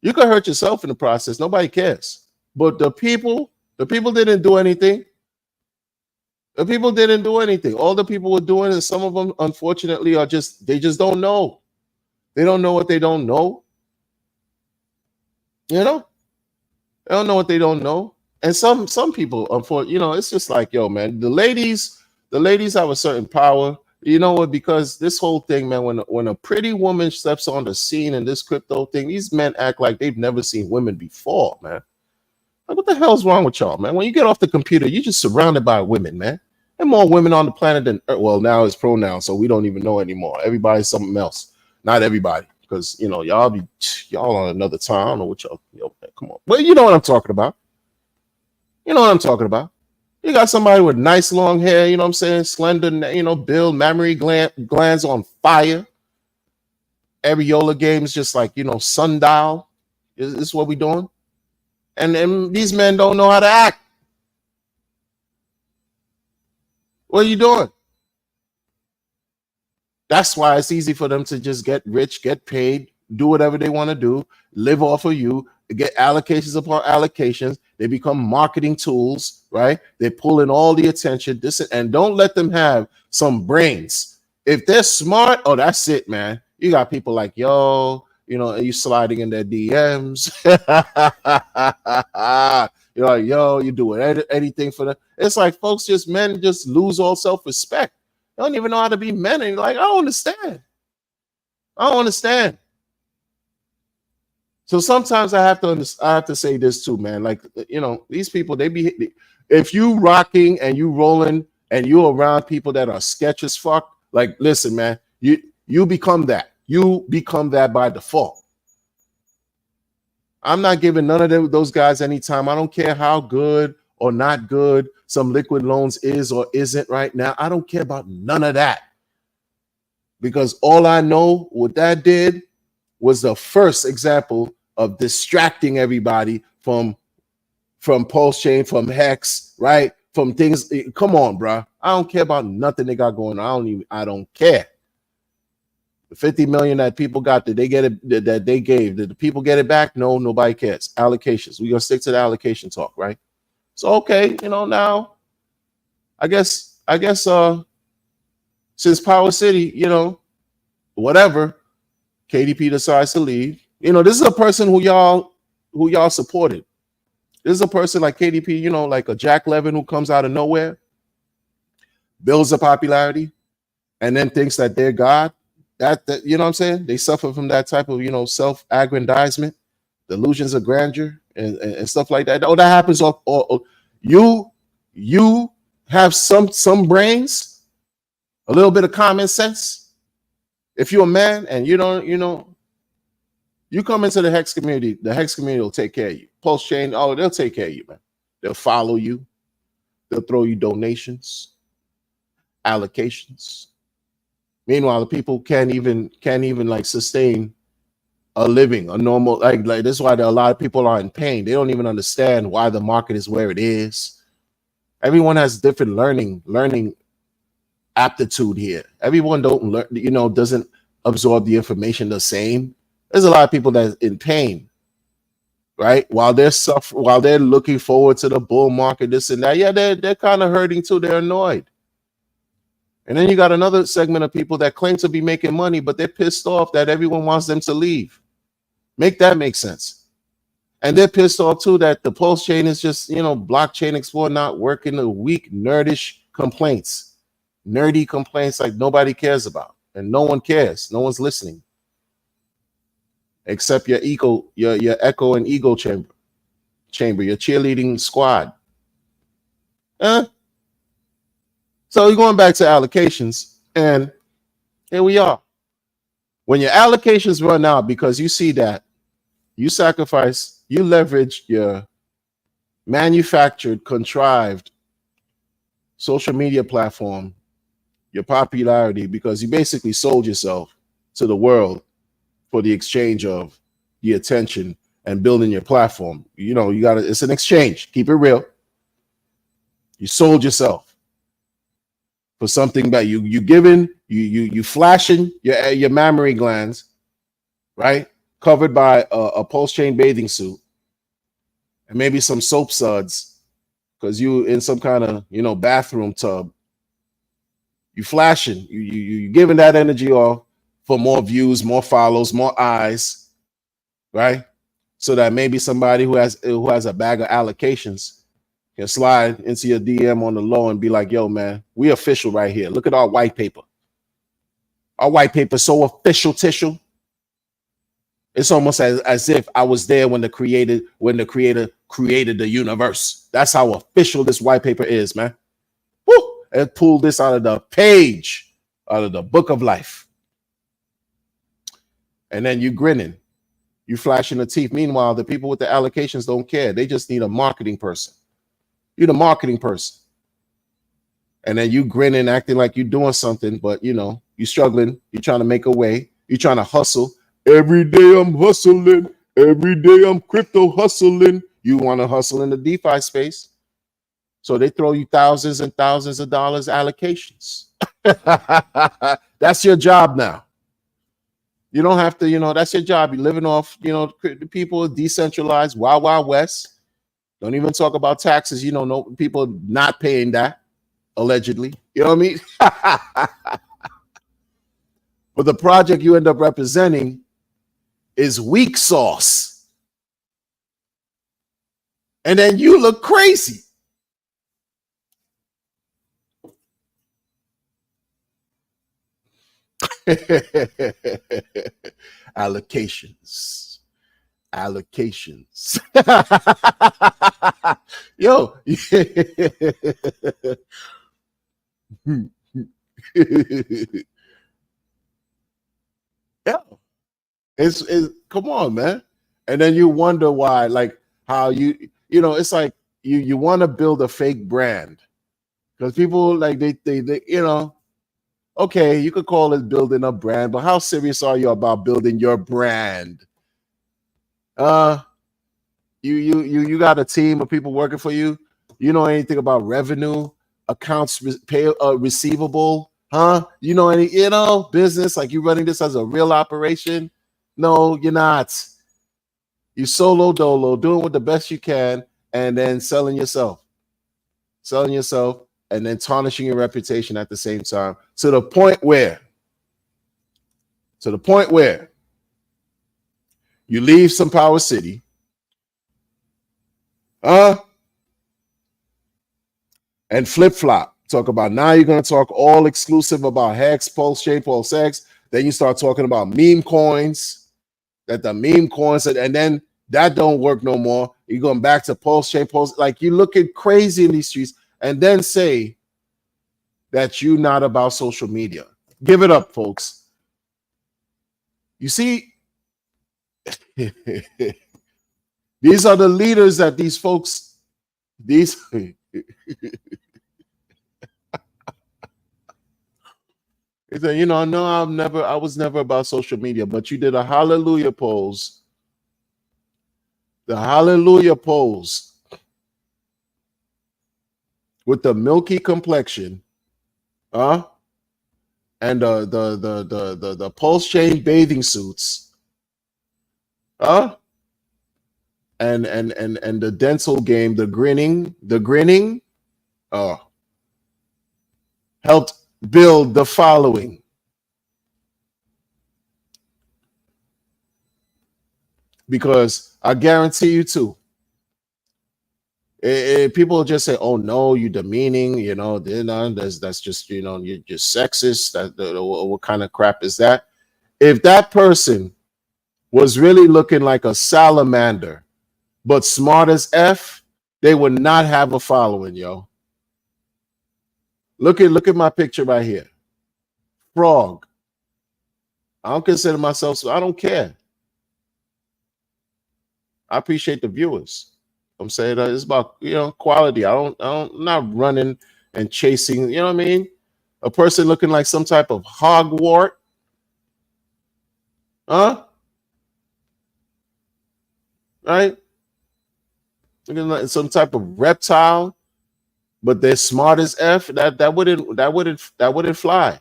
You can hurt yourself in the process. Nobody cares. But the people didn't do anything. The people didn't do anything. All the people were doing is some of them, unfortunately, they just don't know. They don't know what they don't know. You know? They don't know what they don't know. And some people, unfortunately, it's just like, yo, man, the ladies have a certain power. You know what? Because this whole thing, man, when a pretty woman steps on the scene in this crypto thing, these men act like they've never seen women before, man. Like, what the hell's wrong with y'all, man? When you get off the computer, you're just surrounded by women, man. There are more women on the planet than, well, now it's pronouns, so we don't even know anymore. Everybody's something else. Not everybody, because, y'all on another time. I don't know what y'all, man, come on. Well, you know what I'm talking about. You know what I'm talking about. You got somebody with nice long hair, you know what I'm saying? Slender, build, mammary glands on fire. Areola game is just like, sundial. Is this what we doing? And these men don't know how to act. What are you doing? That's why it's easy for them to just get rich, get paid, do whatever they want to do, live off of you, get allocations upon allocations. They become marketing tools, right? They pull in all the attention. And don't let them have some brains. If they're smart, oh, that's it, man. You got people like, yo, you sliding in their DMs. You're like, yo, you doing anything for them. It's like men just lose all self-respect. They don't even know how to be men. And you're like, I don't understand. So sometimes I have to say this too, man. Like, these people, if you rocking and you rolling and you around people that are sketch as fuck, like, listen, man, you become that. You become that by default. I'm not giving none of those guys any time. I don't care how good or not good some liquid loans is or isn't right now. I don't care about none of that. Because all I know what that did was the first example of distracting everybody from Pulse Chain, from Hex, right? From things. Come on, bro. I don't care about nothing they got going on. I don't care. The 50 million that people got, did they get it? That they gave, did the people get it back? No, nobody cares. Allocations. We're gonna stick to the allocation talk, right? So okay, now I guess since Power City, whatever, KDP decides to leave. This is a person who y'all supported. This is a person like KDP, like a Jack Levin who comes out of nowhere, builds a popularity, and then thinks that they're God. That you know what I'm saying? They suffer from that type of, self-aggrandizement, delusions of grandeur, and stuff like that. Oh, that happens. Or you have some brains, a little bit of common sense. If you're a man and you don't, you come into the Hex community will take care of you. Pulse Chain, they'll take care of you, man. They'll follow you. They'll throw you donations, allocations. Meanwhile, the people can't even like sustain a living, a normal, like this is why a lot of people are in pain. They don't even understand why the market is where it is. Everyone has different learning aptitude here. Everyone don't learn, doesn't absorb the information the same. There's a lot of people that's in pain, right? While they're looking forward to the bull market, this and that. Yeah, they're kind of hurting too. They're annoyed. And then you got another segment of people that claim to be making money, but they're pissed off that everyone wants them to leave. Make that make sense. And they're pissed off too that the Pulse Chain is just, blockchain Explorer not working. The weak, nerdy complaints like nobody cares about, and no one cares. No one's listening, except your echo and ego chamber, your cheerleading squad. So we're going back to allocations, and here we are. When your allocations run out because you see that you sacrifice, you leverage your manufactured, contrived social media platform, your popularity, because you basically sold yourself to the world for the exchange of the attention and building your platform. You know, you got to, it's an exchange. Keep it real. You sold yourself for something that you giving, you flashing your mammary glands, right? Covered by a pulse chain bathing suit and maybe some soap suds because you in some kind of, you know, bathroom tub. You flashing, you giving that energy off for more views, more follows, more eyes, right? So that maybe somebody who has a bag of allocations can slide into your DM on the low and be like, "Yo, man, we official right here. Look at our white paper. Our white paper so official, tissue. It's almost as if I was there when the creator created the universe. That's how official this white paper is, man. Woo! And pulled this out of the page, out of the book of life. And then you grinning, you flashing the teeth. Meanwhile, the people with the allocations don't care. They just need a marketing person. You're the marketing person. And then you grinning, acting like you're doing something, but you know, you're struggling, you're trying to make a way, you're trying to hustle. Every day I'm hustling, every day I'm crypto hustling. You want to hustle in the DeFi space. So they throw you thousands and thousands of dollars allocations. That's your job now. You don't have to, you know, that's your job. You're living off, you know, the people decentralized, wild, wild west. Don't even talk about taxes. You know, no people not paying that, allegedly. You know what I mean? But the project you end up representing is weak sauce. And then you look crazy. Allocations. Allocations. Yo. Yeah. It's come on, man. And then you wonder why, like how you know, it's like you want to build a fake brand because people like they you know, okay, you could call it building a brand, but how serious are you about building your brand? Uh, you got a team of people working for you. You know anything about revenue, accounts pay receivable, huh? You know any, you know, business, like you running this as a real operation? No, you're not. You solo dolo, doing what the best you can, and then selling yourself, and then tarnishing your reputation at the same time to the point where you leave some Power City, uh, and flip flop. Talk about now you're gonna talk all exclusive about Hex, Pulse Chain, Pulse X. Then you start talking about meme coins, that the meme coins, and then that don't work no more. You're going back to Pulse Chain, Pulse, like you looking crazy in these streets, and then say that you're not about social media. Give it up, folks. You see, these are the leaders that these folks, these he said, you know, no, I was never about social media, but you did a hallelujah pose. The hallelujah pose with the milky complexion, and the pulse chain bathing suits, and the dental game, the grinning, uh, helped build the following. Because I guarantee you too, people just say, "Oh no, you demeaning," you know, that's just, you know, you're just sexist. What kind of crap is that? If that person was really looking like a salamander, but smart as F, they would not have a following, yo. Look at my picture right here. Frog. I don't consider myself, so I don't care. I appreciate the viewers. I'm saying it's about, you know, quality. I'm not running and chasing, you know what I mean? A person looking like some type of hogwart, huh? Right? Looking like some type of reptile, but they're smart as F. That wouldn't fly.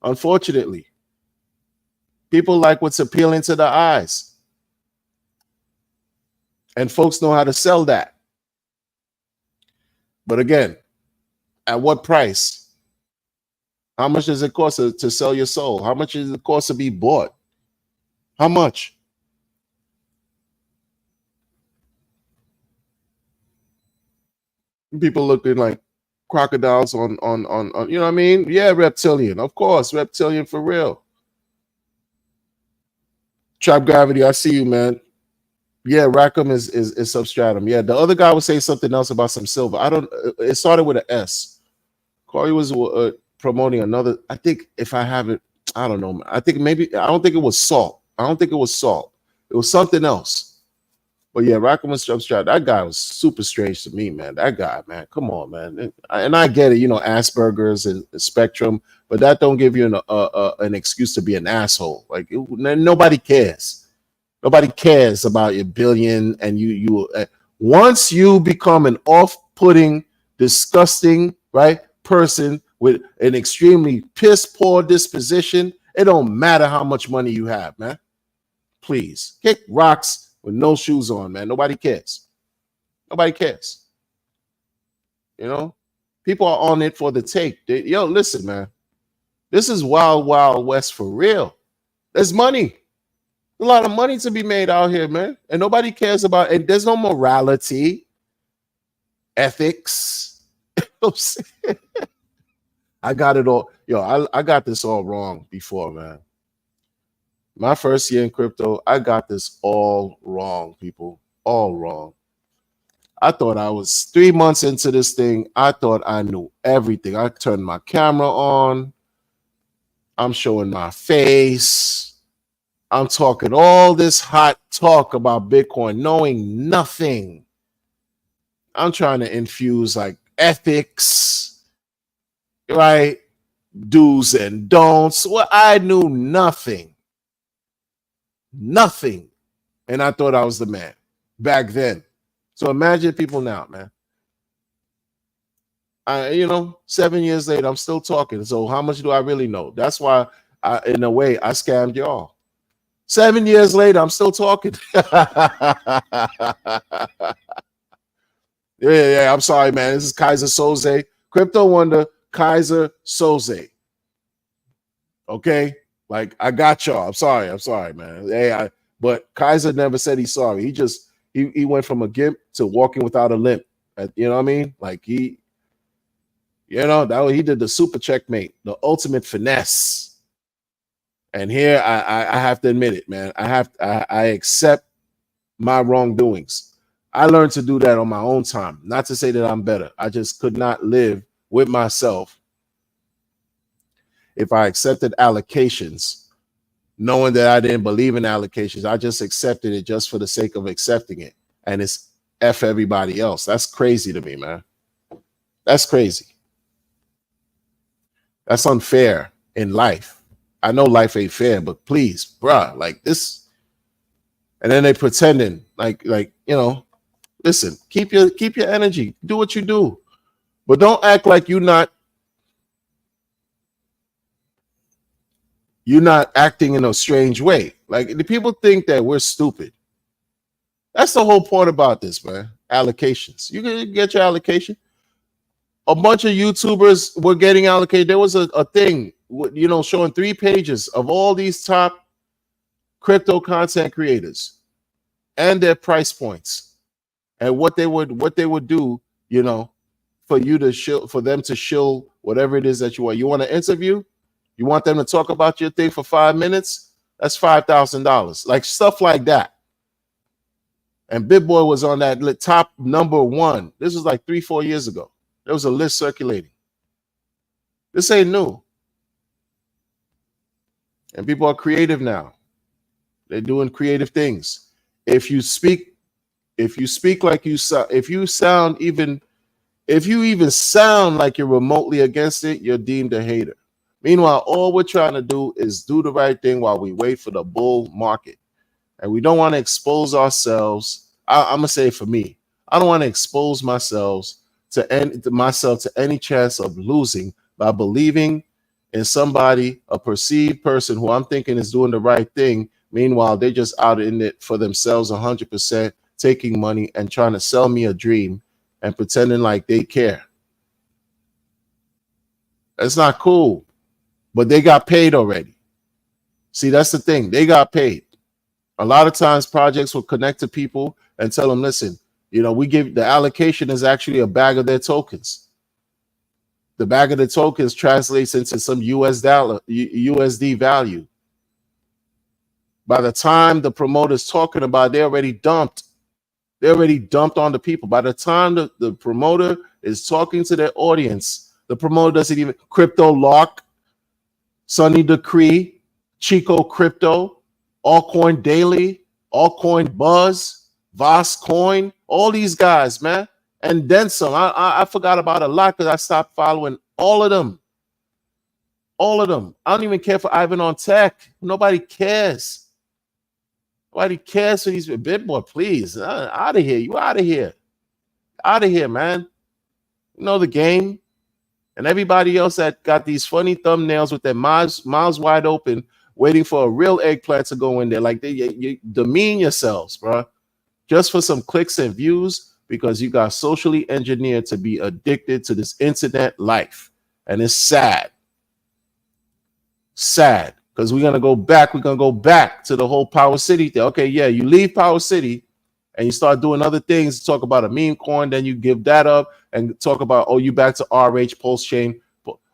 Unfortunately, people like what's appealing to the eyes, and folks know how to sell that. But again, at what price? How much does it cost to sell your soul? How much does it cost to be bought? How much? People looking like crocodiles on you know what I mean? Yeah, reptilian, of course, reptilian for real. Trap Gravity, I see you, man. Yeah, Rackham is substratum. Yeah, the other guy was saying something else about some silver. I don't. It started with an S. Corey was promoting another. I think if I have it, I don't know. I think maybe I don't think it was salt. I don't think it was salt. It was something else. But yeah, Rackham was substratum. That guy was super strange to me, man. That guy, man. Come on, man. And I get it, you know, Asperger's and spectrum, but that don't give you an excuse to be an asshole. Like nobody cares. Nobody cares about your billion, and once you become an off-putting, disgusting, right, person with an extremely piss poor disposition, it don't matter how much money you have, man. Please kick rocks with no shoes on, man. Nobody cares. Nobody cares. You know, people are on it for the take. Yo, listen, man. This is wild, wild west for real. There's money. A lot of money to be made out here, man. And nobody cares about it. There's no morality, ethics. I got it all. Yo, I got this all wrong before, man. My first year in crypto, I got this all wrong, people. All wrong. I thought I was 3 months into this thing. I thought I knew everything. I turned my camera on. I'm showing my face. I'm talking all this hot talk about Bitcoin, knowing nothing. I'm trying to infuse like ethics, right? Do's and don'ts. Well, I knew nothing. Nothing. And I thought I was the man back then. So imagine people now, man. 7 years later, I'm still talking. So how much do I really know? That's why, in a way, I scammed y'all. 7 years later, I'm still talking. Yeah. I'm sorry, man. This is Kaiser Soze, Crypto Wonder, Kaiser Soze. Okay, like I got y'all. I'm sorry, man. Hey, but Kaiser never said he's sorry. He went from a gimp to walking without a limp. You know what I mean? Like he did the super checkmate, the ultimate finesse. And here I have to admit it, man. I accept my wrongdoings. I learned to do that on my own time. Not to say that I'm better. I just could not live with myself if I accepted allocations, knowing that I didn't believe in allocations. I just accepted it just for the sake of accepting it. And it's F everybody else. That's crazy to me, man. That's crazy. That's unfair in life. I know life ain't fair, but please, bruh, like this. And then they pretending like, listen, keep your energy. Do what you do. But don't act like you're not acting in a strange way. Like the people think that we're stupid. That's the whole point about this, man. Allocations. You can get your allocation. A bunch of YouTubers were getting allocated. There was a thing, showing 3 pages of all these top crypto content creators and their price points and what they would do, for them to show whatever it is that you want. You want an interview? You want them to talk about your thing for 5 minutes? That's $5,000. Like stuff like that. And Big Boy was on that top number 1. This was like 3-4 years ago. There was a list circulating. This ain't new. And people are creative now. They're doing creative things. If you speak like if you sound even If you even sound like you're remotely against it, you're deemed a hater. Meanwhile, all we're trying to do is do the right thing while we wait for the bull market. And we don't want to expose ourselves. I'm gonna say for me, I don't want to expose myself to any chance of losing by believing in somebody, a perceived person who I'm thinking is doing the right thing. Meanwhile, they're just out in it for themselves 100%, taking money and trying to sell me a dream and pretending like they care. That's not cool. But they got paid already. See, that's the thing. They got paid. A lot of times projects will connect to people and tell them, listen, we give the allocation is actually a bag of their tokens. The bag of the tokens translates into some USD value. By the time the promoter's talking about, they already dumped. They already dumped on the people. By the time the promoter is talking to their audience, the promoter doesn't even crypto lock, Sunny Decree, Chico Crypto, Allcoin Daily, Allcoin Buzz, Voss Coin, all these guys, man. And then some. I forgot about a lot because I stopped following all of them. All of them. I don't even care for Ivan on Tech. Nobody cares. Nobody cares for these. Big boy, please. Out of here. You out of here. Out of here, man. You know the game. And everybody else that got these funny thumbnails with their mouths wide open, waiting for a real eggplant to go in there. Like you demean yourselves, bro. Just for some clicks and views because you got socially engineered to be addicted to this internet life. And it's sad. Sad. Because we're going to go back. We're going to go back to the whole Power City thing. Okay, yeah, you leave Power City and you start doing other things, talk about a meme coin, then you give that up and talk about, oh, you back to RH Pulse Chain.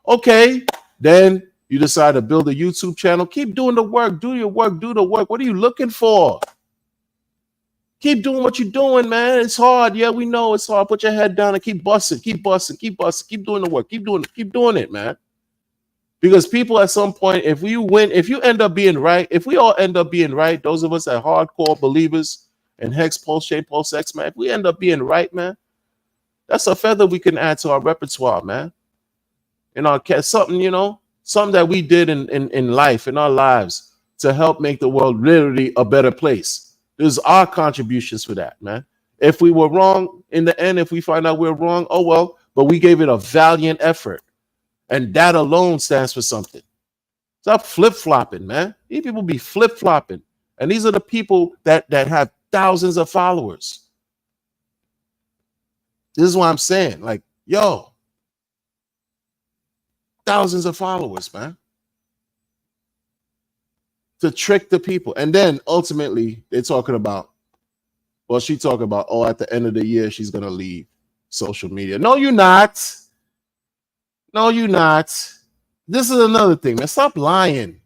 Okay, then you decide to build a YouTube channel. Keep doing the work. Do your work. Do the work. What are you looking for? Keep doing what you're doing, man. It's hard. Yeah, we know it's hard. Put your head down and keep busting. Keep busting. Keep busting. Keep doing the work. Keep doing it, man. Because people at some point, if you end up being right, if we all end up being right, those of us that hardcore believers in Hex, Pulse Chain, Pulse X, man, if we end up being right, man, that's a feather we can add to our repertoire, man. Something, something that we did in life, in our lives, to help make the world literally a better place. There's our contributions for that, man. If we were wrong in the end, if we find out we're wrong, oh well, but we gave it a valiant effort. And that alone stands for something. Stop flip-flopping, man. These people be flip-flopping. And these are the people that have thousands of followers. This is what I'm saying. Like, yo, thousands of followers, man. To trick the people. And then ultimately, they're talking about, she talking about, oh, at the end of the year, she's going to leave social media. No, you're not. No, you're not. This is another thing, man. Stop lying.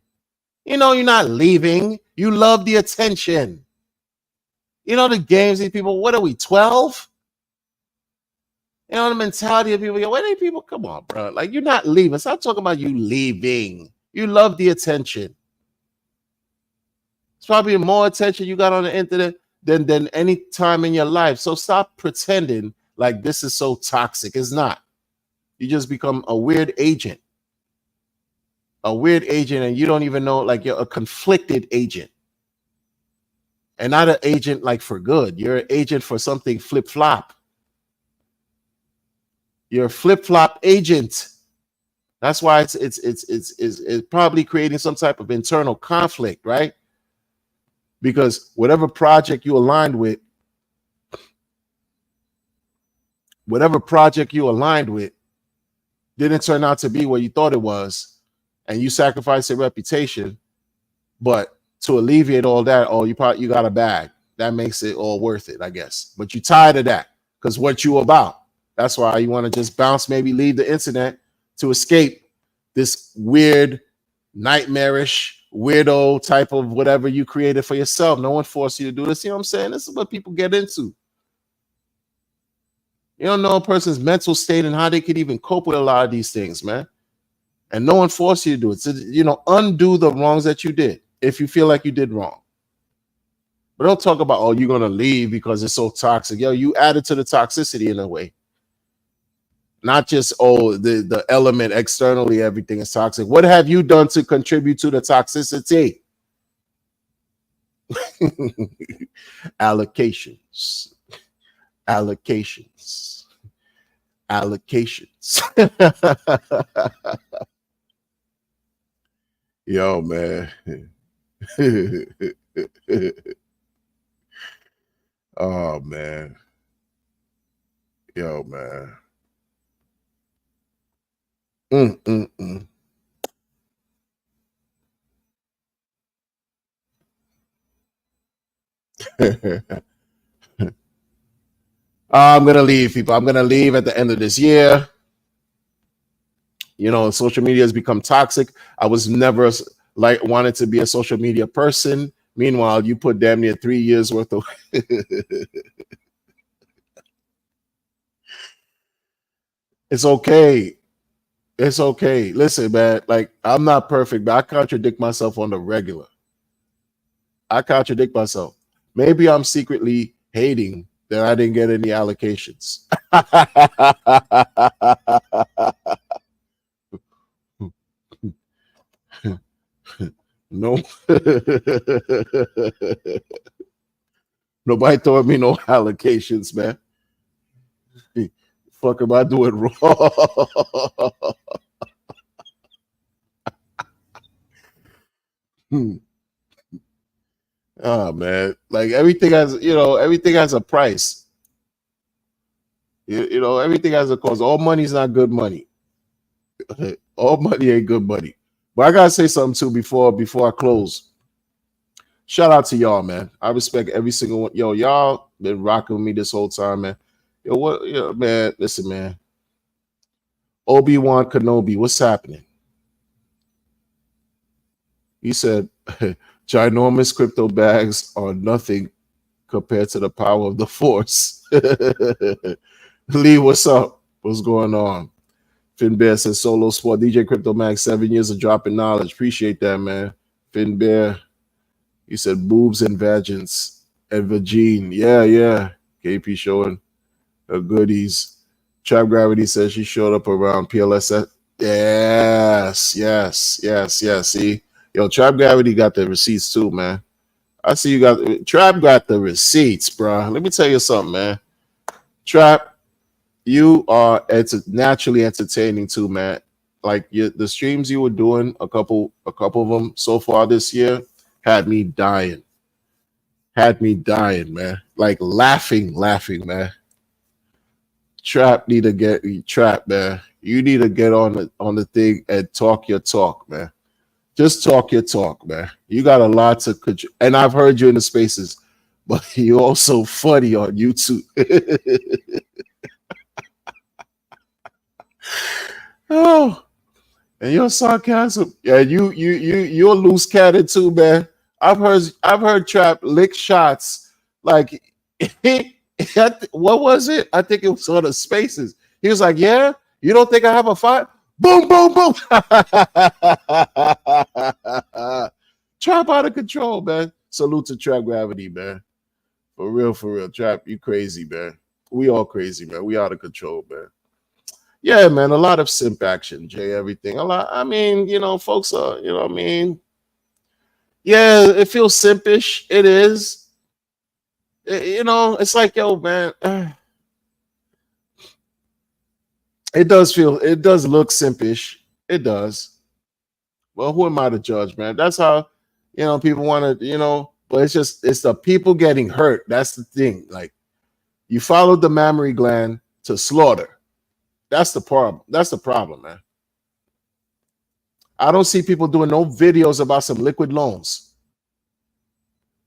You're not leaving. You love the attention. The games, these people, what are we, 12? The mentality of people, what are people? Come on, bro. Like, you're not leaving. Stop talking about you leaving. You love the attention. It's probably more attention you got on the internet than any time in your life. So stop pretending like this is so toxic. It's not. You just become a weird agent. A weird agent, and you don't even know, like, you're a conflicted agent. And not an agent like for good. You're an agent for something flip-flop. You're a flip-flop agent. That's why it's probably creating some type of internal conflict, right? Because whatever project you aligned with didn't turn out to be what you thought it was, and you sacrificed your reputation, but to alleviate all that, you got a bag. That makes it all worth it, I guess. But you're tired of that because what you about. That's why you want to just bounce, maybe leave the internet to escape this weird, nightmarish, weirdo type of whatever you created for yourself. No one forced you to do this. You know what I'm saying? This is what people get into. You don't know a person's mental state and how they could even cope with a lot of these things, man. And no one forced you to do it. So, undo the wrongs that you did if you feel like you did wrong. But don't talk about, you're going to leave because it's so toxic. Yo, you added to the toxicity in a way. Not just the element externally, everything is toxic. What have you done to contribute to the toxicity? Allocations, allocations, allocations. Yo, man. Oh man. Yo, man. Mm, mm, mm. I'm gonna leave, people. I'm gonna leave at the end of this year. You know, social media has become toxic. I was never like wanted to be a social media person. Meanwhile, you put damn near 3 years worth of. It's okay. It's okay. Listen, man. Like I'm not perfect, but I contradict myself on the regular. I contradict myself. Maybe I'm secretly hating that I didn't get any allocations. No. Nobody told me no allocations, man. Fuck am I doing wrong? Oh man, like everything has, everything has a price. Everything has a cost. All money's not good money. All money ain't good money. But I gotta say something too before I close. Shout out to y'all, man. I respect every single one. Yo, y'all been rocking with me this whole time, man. Yo, what? Yo, man, listen, man. Obi-Wan Kenobi, what's happening? He said, ginormous crypto bags are nothing compared to the power of the force. Lee, what's up? What's going on? Finn Bear says solo sport. DJ Crypto Max, 7 years of dropping knowledge. Appreciate that, man. Finn Bear, he said boobs and vagins and vagine. Yeah, yeah. KP showing her goodies. Trap Gravity says she showed up around PLS. Yes, yes, yes, yes. See, yo, Trap Gravity got the receipts too, man. I see you got Trap got the receipts, bro. Let me tell you something, man. Trap, you are naturally entertaining too, man. Like the streams you were doing, a couple of them so far this year, had me dying. Had me dying, man. Like laughing, man. Trap need to get Trap, man. You need to get on the thing and talk your talk, man. Just talk your talk, man. You got a lot to and I've heard you in the spaces, but you're also funny on YouTube. Oh, and your sarcasm. Yeah, you're loose cannon too, man. I've heard Trap lick shots like what was it? I think it was on the spaces. He was like, "Yeah, you don't think I have a fight? Boom, boom, boom!" Trap out of control, man. Salute to Trap Gravity, man. For real, for real. Trap, you crazy, man. We all crazy, man. We out of control, man. Yeah, man. A lot of simp action, Jay. Everything. A lot. I mean, folks are. What I mean. Yeah, it feels simpish. It is. It's like, yo, man. It does feel. It does look simpish. It does. Well, who am I to judge, man? That's how, people want to, but it's the people getting hurt. That's the thing. Like, you followed the mammary gland to slaughter. That's the problem. That's the problem, man. I don't see people doing no videos about some liquid loans.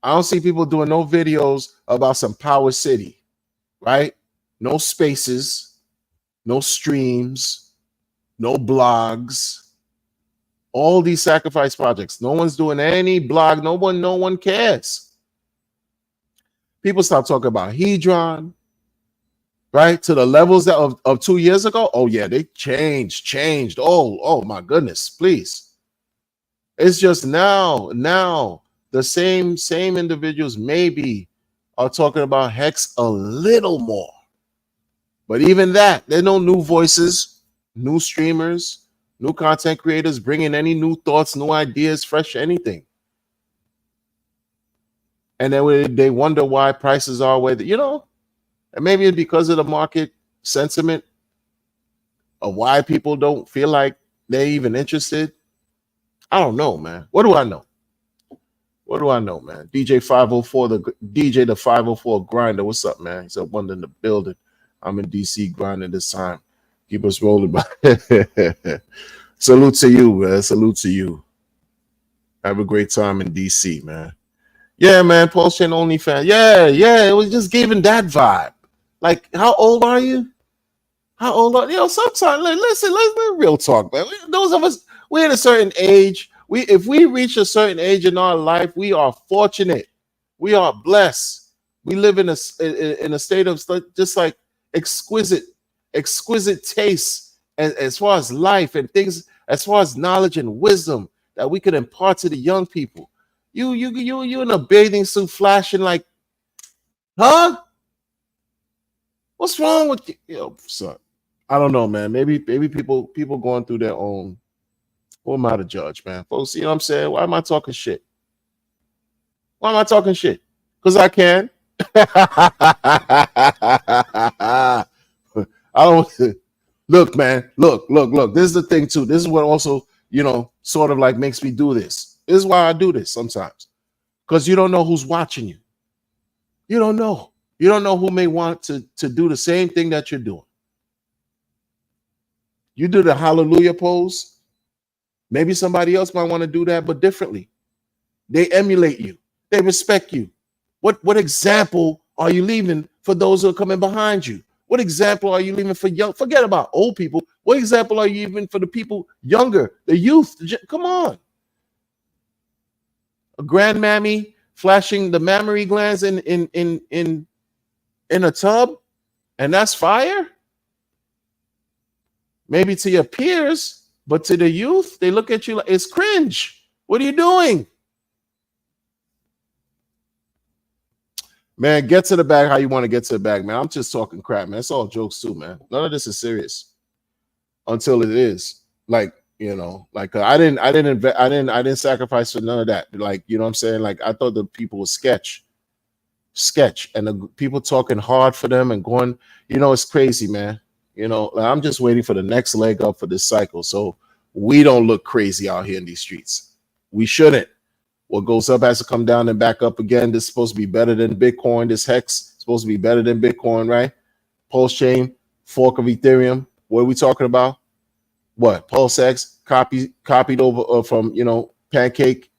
I don't see people doing no videos about some Power City, right? No spaces, no streams, no blogs. All these sacrifice projects. No one's doing any blog. No one cares. People start talking about Hedron, right? To the levels of 2 years ago. Oh, yeah, they changed. Oh my goodness, please. It's just now the same individuals maybe are talking about Hex a little more. But even that, there's no new voices, new streamers, new content creators bringing any new thoughts, new ideas, fresh anything. And then they wonder why prices are where and maybe it's because of the market sentiment of why people don't feel like they're even interested. I don't know, man. What do I know? What do I know, man? DJ 504, the 504 grinder. What's up, man? He's up one in the building. I'm in DC grinding this time. Keep us rolling by. Salute to you, man. Salute to you. Have a great time in DC, man. Yeah, man. Post chain only fan. Yeah. It was just giving that vibe. Like, how old are you? How old are you? Sometimes, listen, let's real talk, man. Those of us, we're at a certain age. If we reach a certain age in our life, we are fortunate. We are blessed. We live in a state of just like exquisite taste as far as life and things, as far as knowledge and wisdom that we can impart to the young people. You in a bathing suit flashing like, huh? What's wrong with you? Son, I don't know, man. Maybe people going through their own. Who am I to judge, man? Folks, you know what I'm saying? Why am I talking shit? Why am I talking shit? Because I can. I don't look, man. Look. This is the thing, too. This is what also, sort of like makes me do this. This is why I do this sometimes. Because you don't know who's watching you. You don't know. You don't know who may want to do the same thing that you're doing. You do the hallelujah pose. Maybe somebody else might want to do that, but differently. They emulate you. They respect you. What example are you leaving for those who are coming behind you? What example are you leaving for young? Forget about old people. What example are you leaving for the people younger, the youth? Come on. A grandmammy flashing the mammary glands in a tub, and that's fire? Maybe to your peers, but to the youth, they look at you like it's cringe. What are you doing? Man, get to the bag how you want to get to the bag, man. I'm just talking crap, man. It's all jokes too, man. None of this is serious until it is. Like, I didn't sacrifice for none of that. Like, you know what I'm saying? Like, I thought the people would sketch, and the people talking hard for them and going, it's crazy, man. Like, I'm just waiting for the next leg up for this cycle, so we don't look crazy out here in these streets. We shouldn't. What goes up has to come down and back up again. This is supposed to be better than Bitcoin. This hex is supposed to be better than Bitcoin, right? Pulse chain, fork of Ethereum. What are we talking about? What? Pulse X copied over from Pancake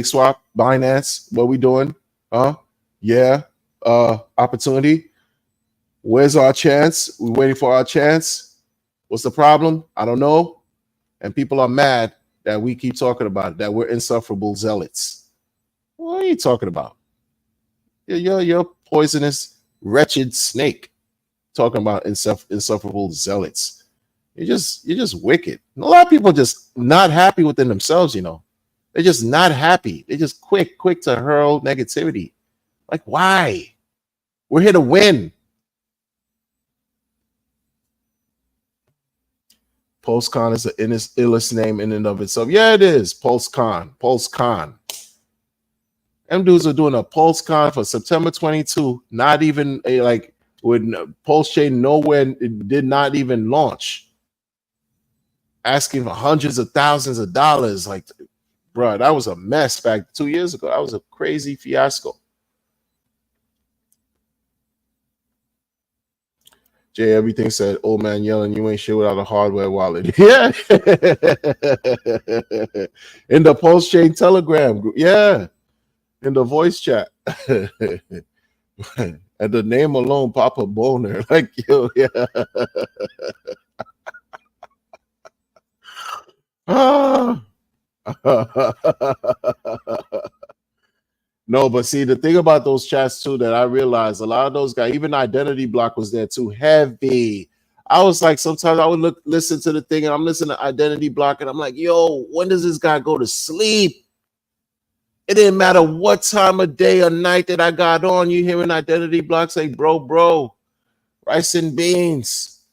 Swap, Binance. What are we doing? Huh? Yeah. Opportunity. Where's our chance? We're waiting for our chance. What's the problem? I don't know. And people are mad that we keep talking about it, that we're insufferable zealots. What are you talking about? You're poisonous, wretched snake. Talking about insufferable zealots. You're just wicked. And a lot of people are just not happy within themselves, They're just not happy. They're just quick to hurl negativity. Like, why? We're here to win. PulseCon is the illest name in and of itself. Yeah, it is. PulseCon. Them dudes are doing a PulseCon for September 22. Not even when Pulse Chain nowhere did not even launch. Asking for hundreds of thousands of dollars. Like, bro, that was a mess back 2 years ago. That was a crazy fiasco. Jay, everything said, old man yelling, you ain't shit without a hardware wallet. Yeah. In the Pulse Chain Telegram group. Yeah. In the voice chat. And the name alone, Papa Boner. Like, yo, yeah. No, but see, the thing about those chats too that I realized a lot of those guys, even Identity Block was there too, heavy. I was like, sometimes I would listen to the thing and I'm listening to Identity Block and I'm like, yo, when does this guy go to sleep? It didn't matter what time of day or night that I got on, you hearing Identity Block say, bro, Rice and beans.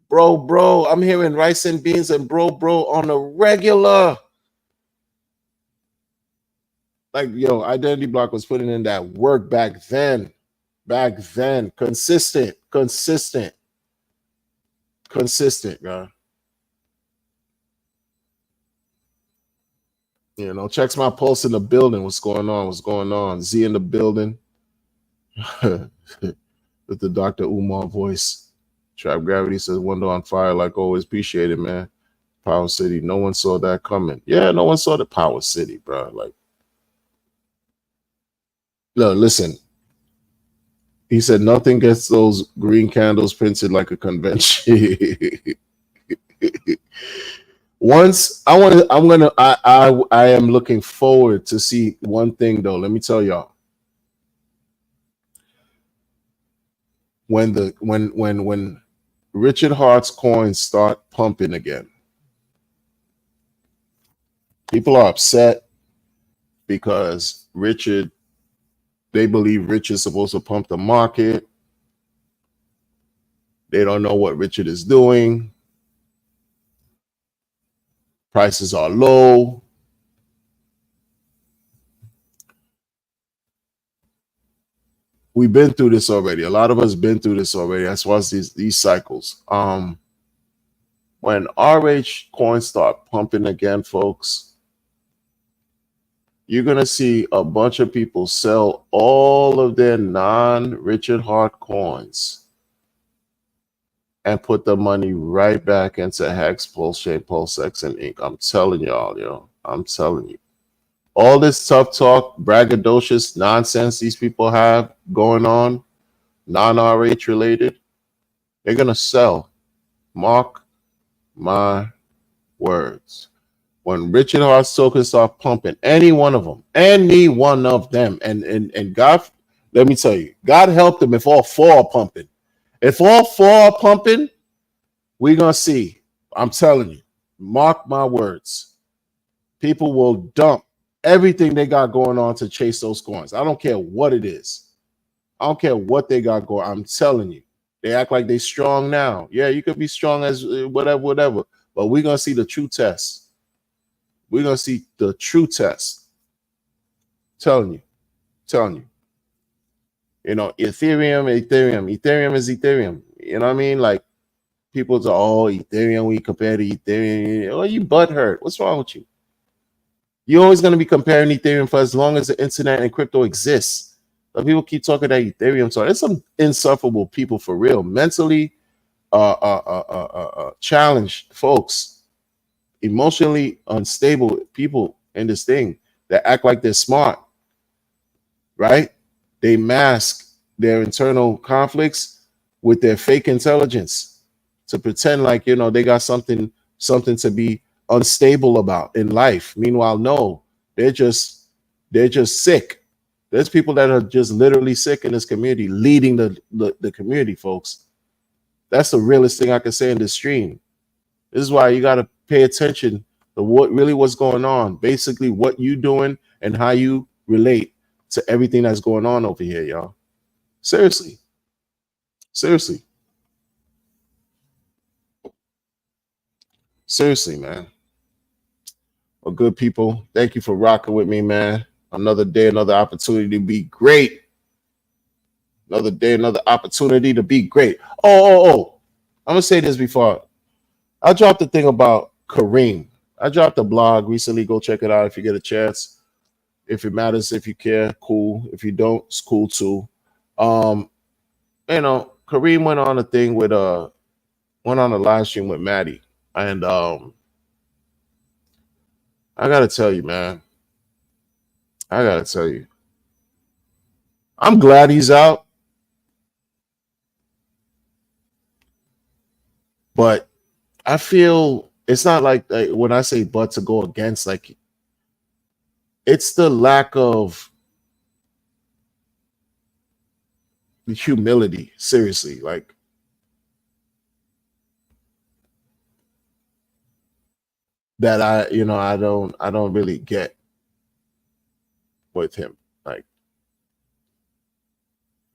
Bro. I'm hearing rice and beans and bro on a regular. Like, yo, Identity Block was putting in that work back then. Consistent, bro. You know, checks my pulse in the building. What's going on? Z in the building. With the Dr. Umar voice. Trap Gravity says, Wonder on fire, like always. Appreciate it, man. Power City. No one saw that coming. Yeah, no one saw the Power City, bro. Like, no, listen. He said nothing gets those green candles printed like a convention. Once I want to, I am looking forward to see one thing though. Let me tell y'all. When Richard Hart's coins start pumping again, people are upset because they believe Richard's supposed to pump the market. They don't know what Richard is doing. Prices are low. We've been through this already. A lot of us been through this already as far as these cycles. When RH coins start pumping again, folks, you're gonna see a bunch of people sell all of their non-Richard Hart coins and put the money right back into Hex, Pulse, PulseX, and Inc. I'm telling y'all, yo. I'm telling you. All this tough talk, braggadocious nonsense these people have going on, non-RH related, they're gonna sell. Mark my words. When Richard Hart's tokens start pumping, any one of them, and God, let me tell you, God help them if all four are pumping. If all four are pumping, we're gonna see. I'm telling you, mark my words. People will dump everything they got going on to chase those coins. I don't care what it is. I don't care what they got going. I'm telling you. They act like they strong now. Yeah, you could be strong as whatever. But we're gonna see the true test. We're gonna see the true test. Telling you. You know, Ethereum is Ethereum. You know what I mean? Like people say, oh, Ethereum, we compare to Ethereum. Oh, you butthurt. What's wrong with you? You're always gonna be comparing Ethereum for as long as the internet and crypto exists. But people keep talking that Ethereum. So there's some insufferable people for real, mentally challenged folks, emotionally unstable people in this thing that act like they're smart, right? They mask their internal conflicts with their fake intelligence to pretend like, you know, they got something to be unstable about in life. Meanwhile, no, they're just sick. There's people that are just literally sick in this community, leading the community, folks. That's the realest thing I can say in this stream. This is why you got to pay attention to what's going on. Basically, what you doing and how you relate to everything that's going on over here, y'all. Seriously, man. Well, good people, thank you for rocking with me, man. Another day, another opportunity to be great. Another day, another opportunity to be great. Oh. I'm going to say this before. I dropped the thing about Kareem. I dropped a blog recently. Go check it out if you get a chance. If it matters, if you care, cool. If you don't, it's cool too. You know, Kareem went on a thing with went on a live stream with Maddie. And I gotta tell you, man. I'm glad he's out. But I feel it's not like when I say but to go against, like it's the lack of humility, seriously. Like that I don't really get with him. Like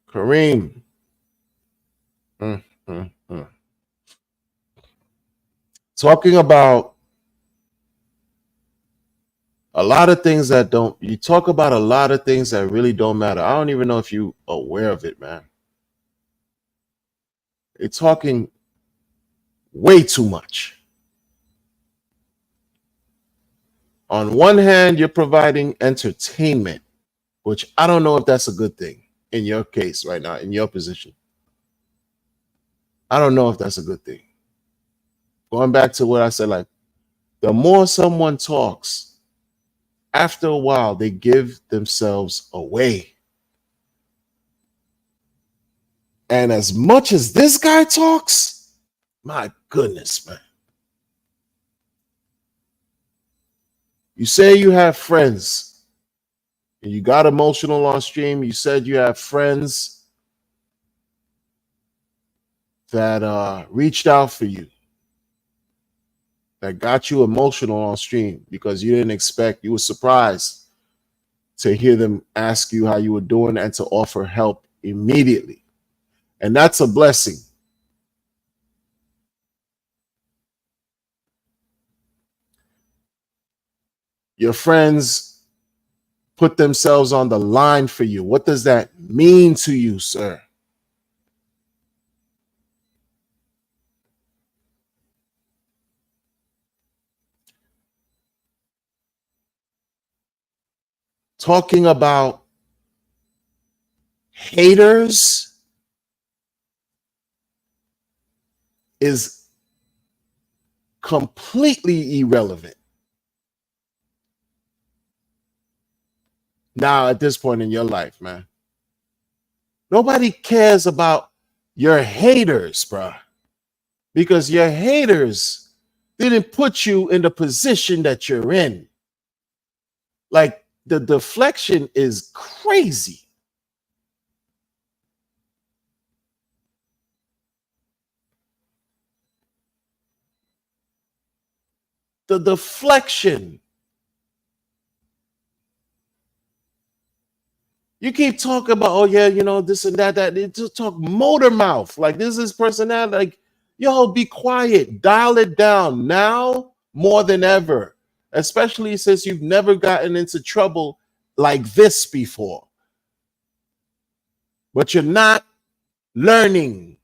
Kareem, Mm, mm, mm. Talking about a lot of things that don't, you talk about a lot of things that really don't matter. I don't even know if you aware of it, man. You're talking way too much. On one hand, you're providing entertainment, which I don't know if that's a good thing in your case right now, in your position. I don't know if that's a good thing. Going back to what I said, like the more someone talks, after a while, they give themselves away. And as much as this guy talks, my goodness, man. You say you have friends and you got emotional on stream. You said you have friends that reached out for you, that got you emotional on stream because you didn't expect, you were surprised to hear them ask you how you were doing and to offer help immediately. And that's a blessing. Your friends put themselves on the line for you. What does that mean to you, sir? Talking about haters is completely irrelevant now at this point in your life, man. Nobody cares about your haters, bro, because your haters didn't put you in the position that you're in. Like the deflection is crazy. The deflection. You keep talking about, oh yeah, you know, this and that, that. It just talk motor mouth. Like this is personality. Like, yo, be quiet. Dial it down now more than ever. Especially since you've never gotten into trouble like this before. But you're not learning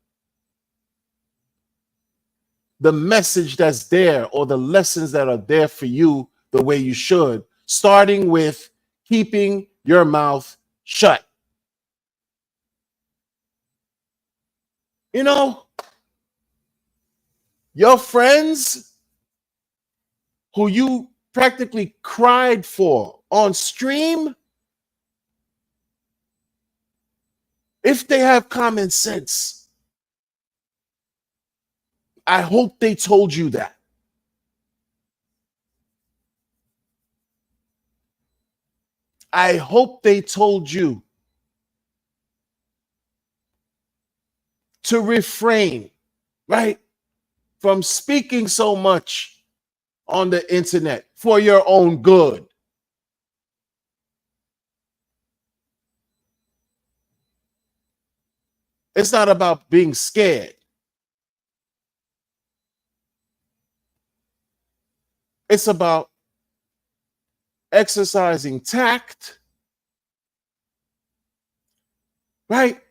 the message that's there or the lessons that are there for you the way you should, starting with keeping your mouth shut. You know, your friends who you practically cried for on stream, if they have common sense, I hope they told you that. I hope they told you to refrain, right, from speaking so much on the internet for your own good. It's not about being scared. It's about exercising tact, right?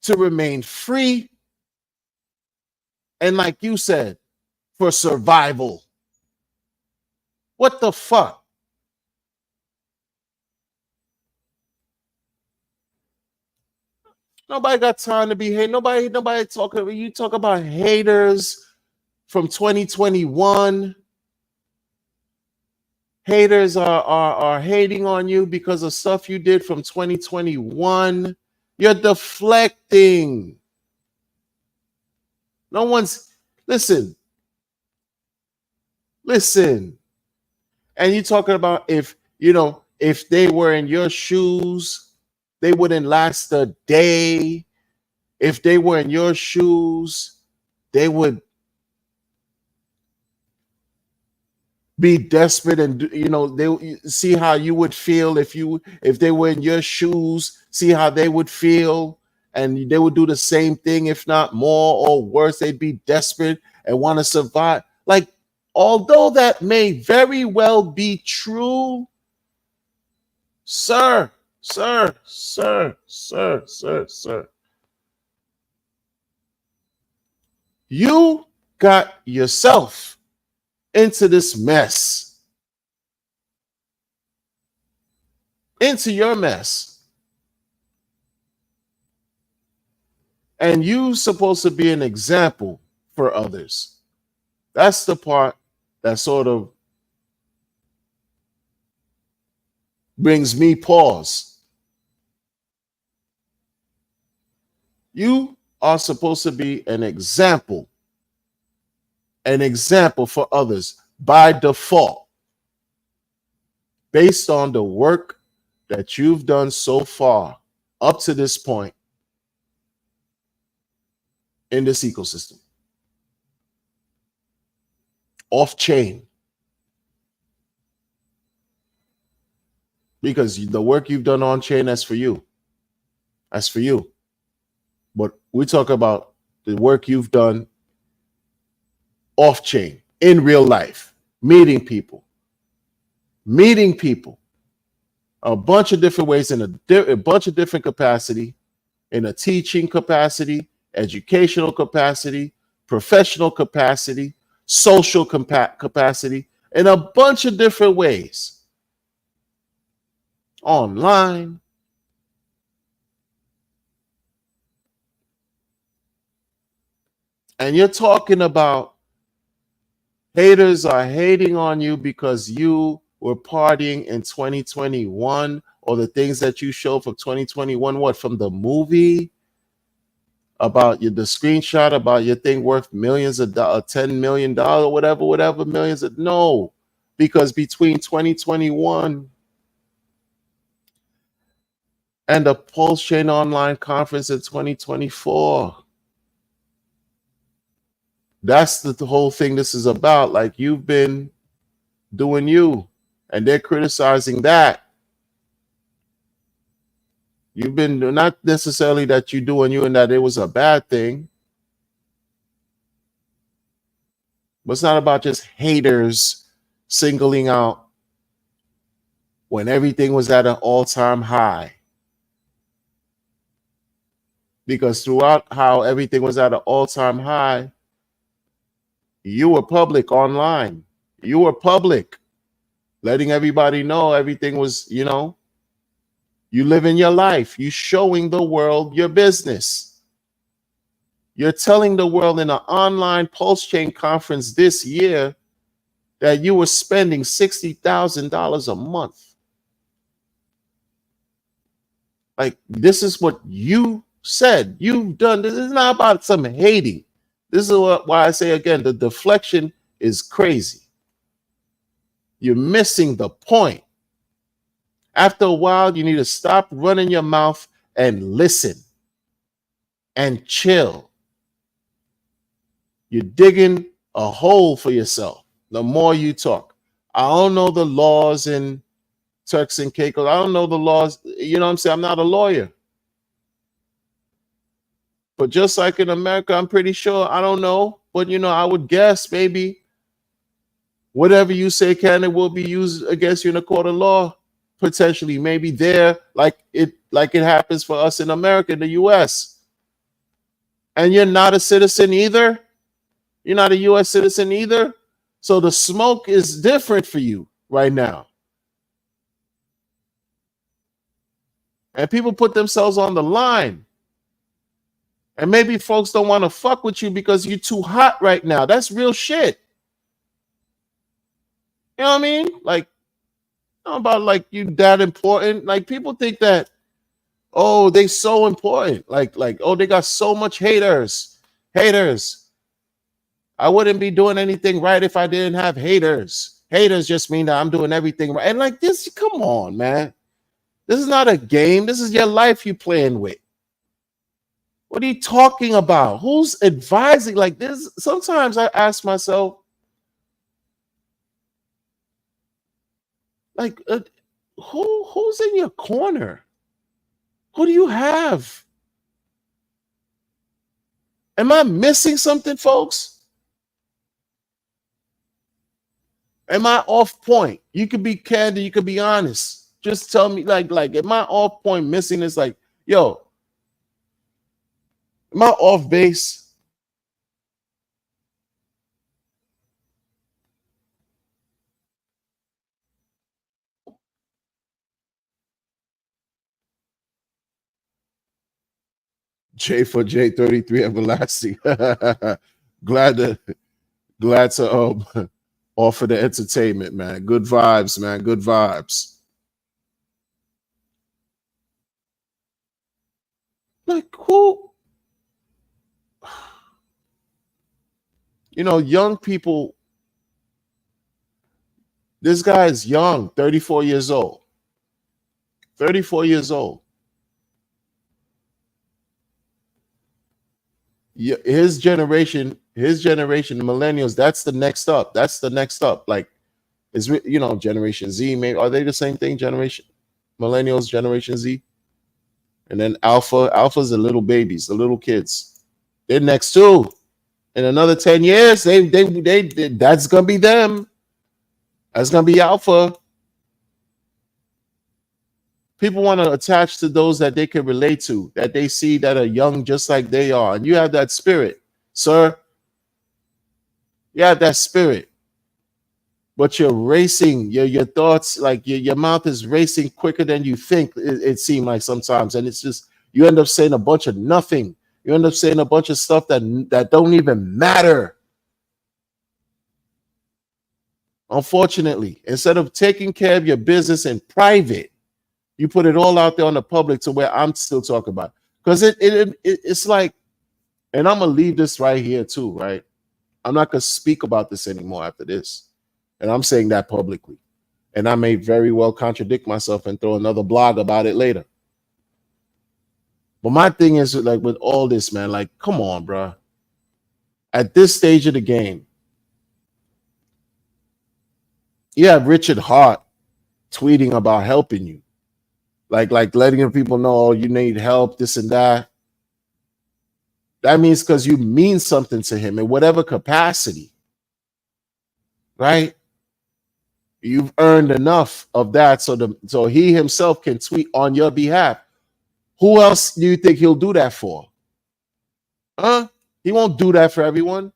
To remain free. And like you said, for survival. What the fuck? Nobody got time to be hate. Nobody talking. You talk about haters from 2021. Haters are hating on you because of stuff you did from 2021. You're deflecting. No one's listen. Listen. And you talking about if you know if they were in your shoes, they wouldn't last a day. If they were in your shoes, they would be desperate and you know they see how you would feel if they were in your shoes, see how they would feel. and they would do the same thing, if not more or worse. They'd be desperate and want to survive. Like, although that may very well be true, sir, sir, you got yourself into this mess, into your mess. And you supposed to be an example for others. That's the part that sort of brings me pause. You are supposed to be an example for others by default, based on the work that you've done so far up to this point in this ecosystem. Off chain. Because the work you've done on chain, that's for you. That's for you. But we talk about the work you've done off chain, in real life, meeting people, a bunch of different ways, in a bunch of different capacity, in a teaching capacity, educational capacity, professional capacity, social capacity, in a bunch of different ways. Online. And you're talking about haters are hating on you because you were partying in 2021, or the things that you show from 2021, what, from the movie, about the screenshot about your thing worth millions of dollars, $10 million, whatever, millions of, no, because between 2021 and the Pulse Chain Online Conference in 2024, that's the whole thing this is about. Like, you've been doing you, and they're criticizing that. You've been, not necessarily that you doing you and that it was a bad thing, but it's not about just haters singling out when everything was at an all-time high. Because throughout how everything was at an all-time high, you were public online. You were public, letting everybody know everything was, you living your life. You showing the world your business. You're telling the world in an online Pulse Chain conference this year that you were spending $60,000 a month. Like, this is what you said you've done. This is not about some hating. This is why I say again, the deflection is crazy. You're missing the point. After a while, you need to stop running your mouth and listen and chill. You're digging a hole for yourself the more you talk. I don't know the laws in Turks and Caicos. I don't know the laws. You know what I'm saying? I'm not a lawyer. But just like in America, I'm pretty sure, I don't know, but I would guess maybe whatever you say can and will be used against you in a court of law, potentially. Maybe there, like it happens for us in America, in the US. And you're not a citizen either. You're not a US citizen either. So the smoke is different for you right now. And people put themselves on the line. And maybe folks don't want to fuck with you because you're too hot right now. That's real shit. You know what I mean? Like, not about like you that important. Like, people think that, oh, they so important. Like, oh, they got so much haters. Haters. I wouldn't be doing anything right if I didn't have haters. Haters just mean that I'm doing everything right. And like this, come on, man. This is not a game. This is your life you playing with. What are you talking about? Who's advising like this? Sometimes I ask myself, like, who's in your corner? Who do you have? Am I missing something, folks? Am I off point? You could be candid, you could be honest. Just tell me, like, am I off point missing this? Like, yo, am I off base? J for J33 everlasting. glad to glad to offer the entertainment, man. Good vibes, man. Good vibes. Like who? You know, young people. This guy is young, 34 years old. 34 years old. Yeah, his generation, the millennials, that's the next up. That's the next up. Like, you know, Generation Z, maybe are they the same thing? Generation millennials, Generation Z, and then Alpha's the little babies, the little kids. They're next too. In another 10 years, they that's gonna be them. That's gonna be Alpha. People want to attach to those that they can relate to, that they see that are young just like they are. And you have that spirit, sir. You have that spirit. But you're racing, your thoughts, like your mouth is racing quicker than you think, it seems like sometimes. And it's just, you end up saying a bunch of nothing. You end up saying a bunch of stuff that don't even matter. Unfortunately, instead of taking care of your business in private, you put it all out there on the public to where I'm still talking about. Because it's like, and I'm gonna leave this right here too, right? I'm not gonna speak about this anymore after this. And I'm saying that publicly. And I may very well contradict myself and throw another blog about it later. But my thing is, like, with all this, man, like, come on, bro. At this stage of the game, you have Richard Hart tweeting about helping you. Like letting people know, oh, you need help, this and that. That means because you mean something to him in whatever capacity, right? You've earned enough of that so he himself can tweet on your behalf. Who else do you think he'll do that for? Huh? He won't do that for everyone.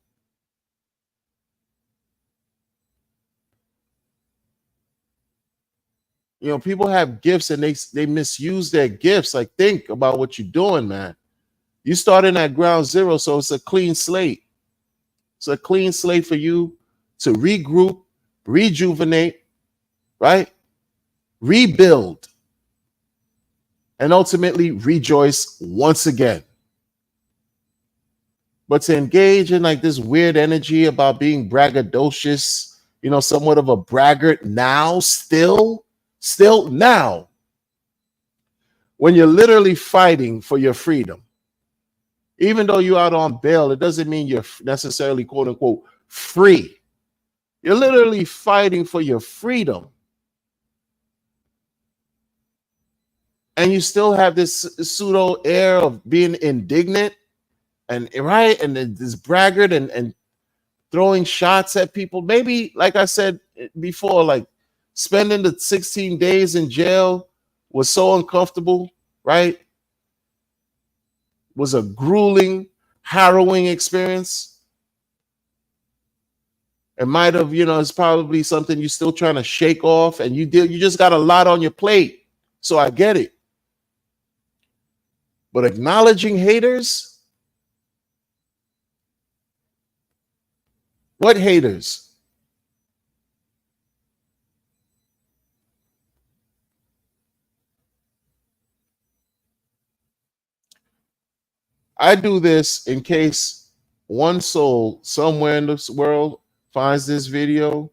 You know, people have gifts and they misuse their gifts. Like, think about what you're doing, man. You starting at ground zero, so it's a clean slate. It's a clean slate for you to regroup, rejuvenate, right? Rebuild, and ultimately rejoice once again. But to engage in like this weird energy about being braggadocious, you know, somewhat of a braggart now, still now, when you're literally fighting for your freedom. Even though you're out on bail, it doesn't mean you're necessarily, quote unquote, free. You're literally fighting for your freedom. And you still have this pseudo air of being indignant and right, and this braggart and throwing shots at people. Maybe, like I said before, like spending the 16 days in jail was so uncomfortable, right? Was a grueling, harrowing experience. It might have, you know, it's probably something you're still trying to shake off, and you just got a lot on your plate. So I get it. But acknowledging haters, what haters? I do this in case one soul somewhere in this world finds this video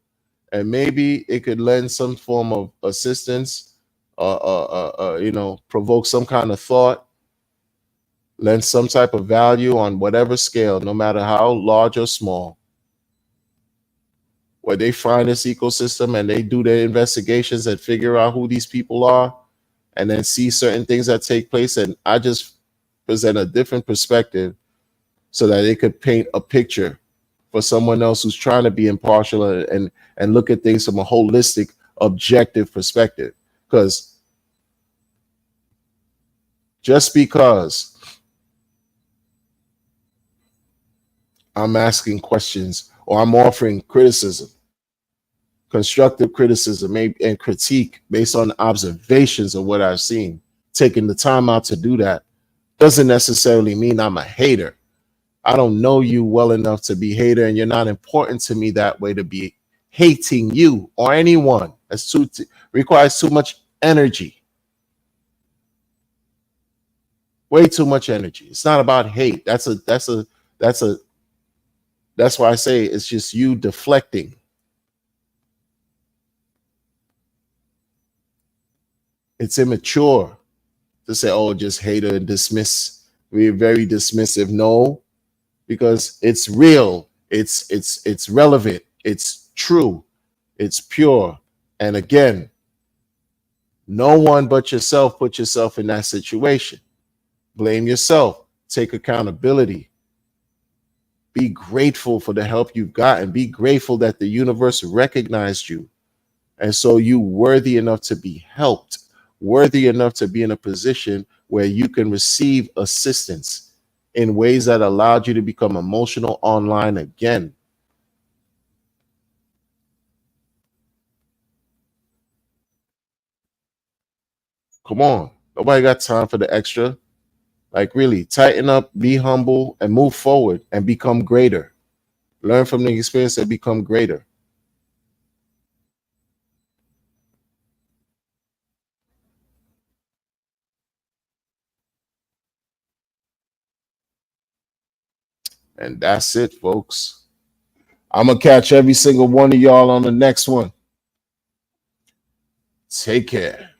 and maybe it could lend some form of assistance, you know, provoke some kind of thought, lend some type of value on whatever scale, no matter how large or small. Where they find this ecosystem and they do their investigations and figure out who these people are, and then see certain things that take place. And I just present a different perspective so that it could paint a picture for someone else who's trying to be impartial and look at things from a holistic, objective perspective. Because just because I'm asking questions or I'm offering criticism, constructive criticism, and critique based on observations of what I've seen, taking the time out to do that doesn't necessarily mean I'm a hater. I don't know you well enough to be hater, and you're not important to me that way to be hating you or anyone. That's requires too much energy. Way too much energy. It's not about hate. That's why I say it's just you deflecting. It's immature to say, oh, just hater and dismiss. We're very dismissive. No, because it's real, it's relevant, it's true, it's pure. And again, no one but yourself put yourself in that situation. Blame yourself, take accountability, be grateful for the help you've gotten, be grateful that the universe recognized you, and so you worthy enough to be helped, worthy enough to be in a position where you can receive assistance in ways that allowed you to become emotional online again. Come on. Nobody got time for the extra. Like, really, tighten up, be humble, and move forward and become greater. Learn from the experience and become greater. And that's it, folks. I'm going to catch every single one of y'all on the next one. Take care.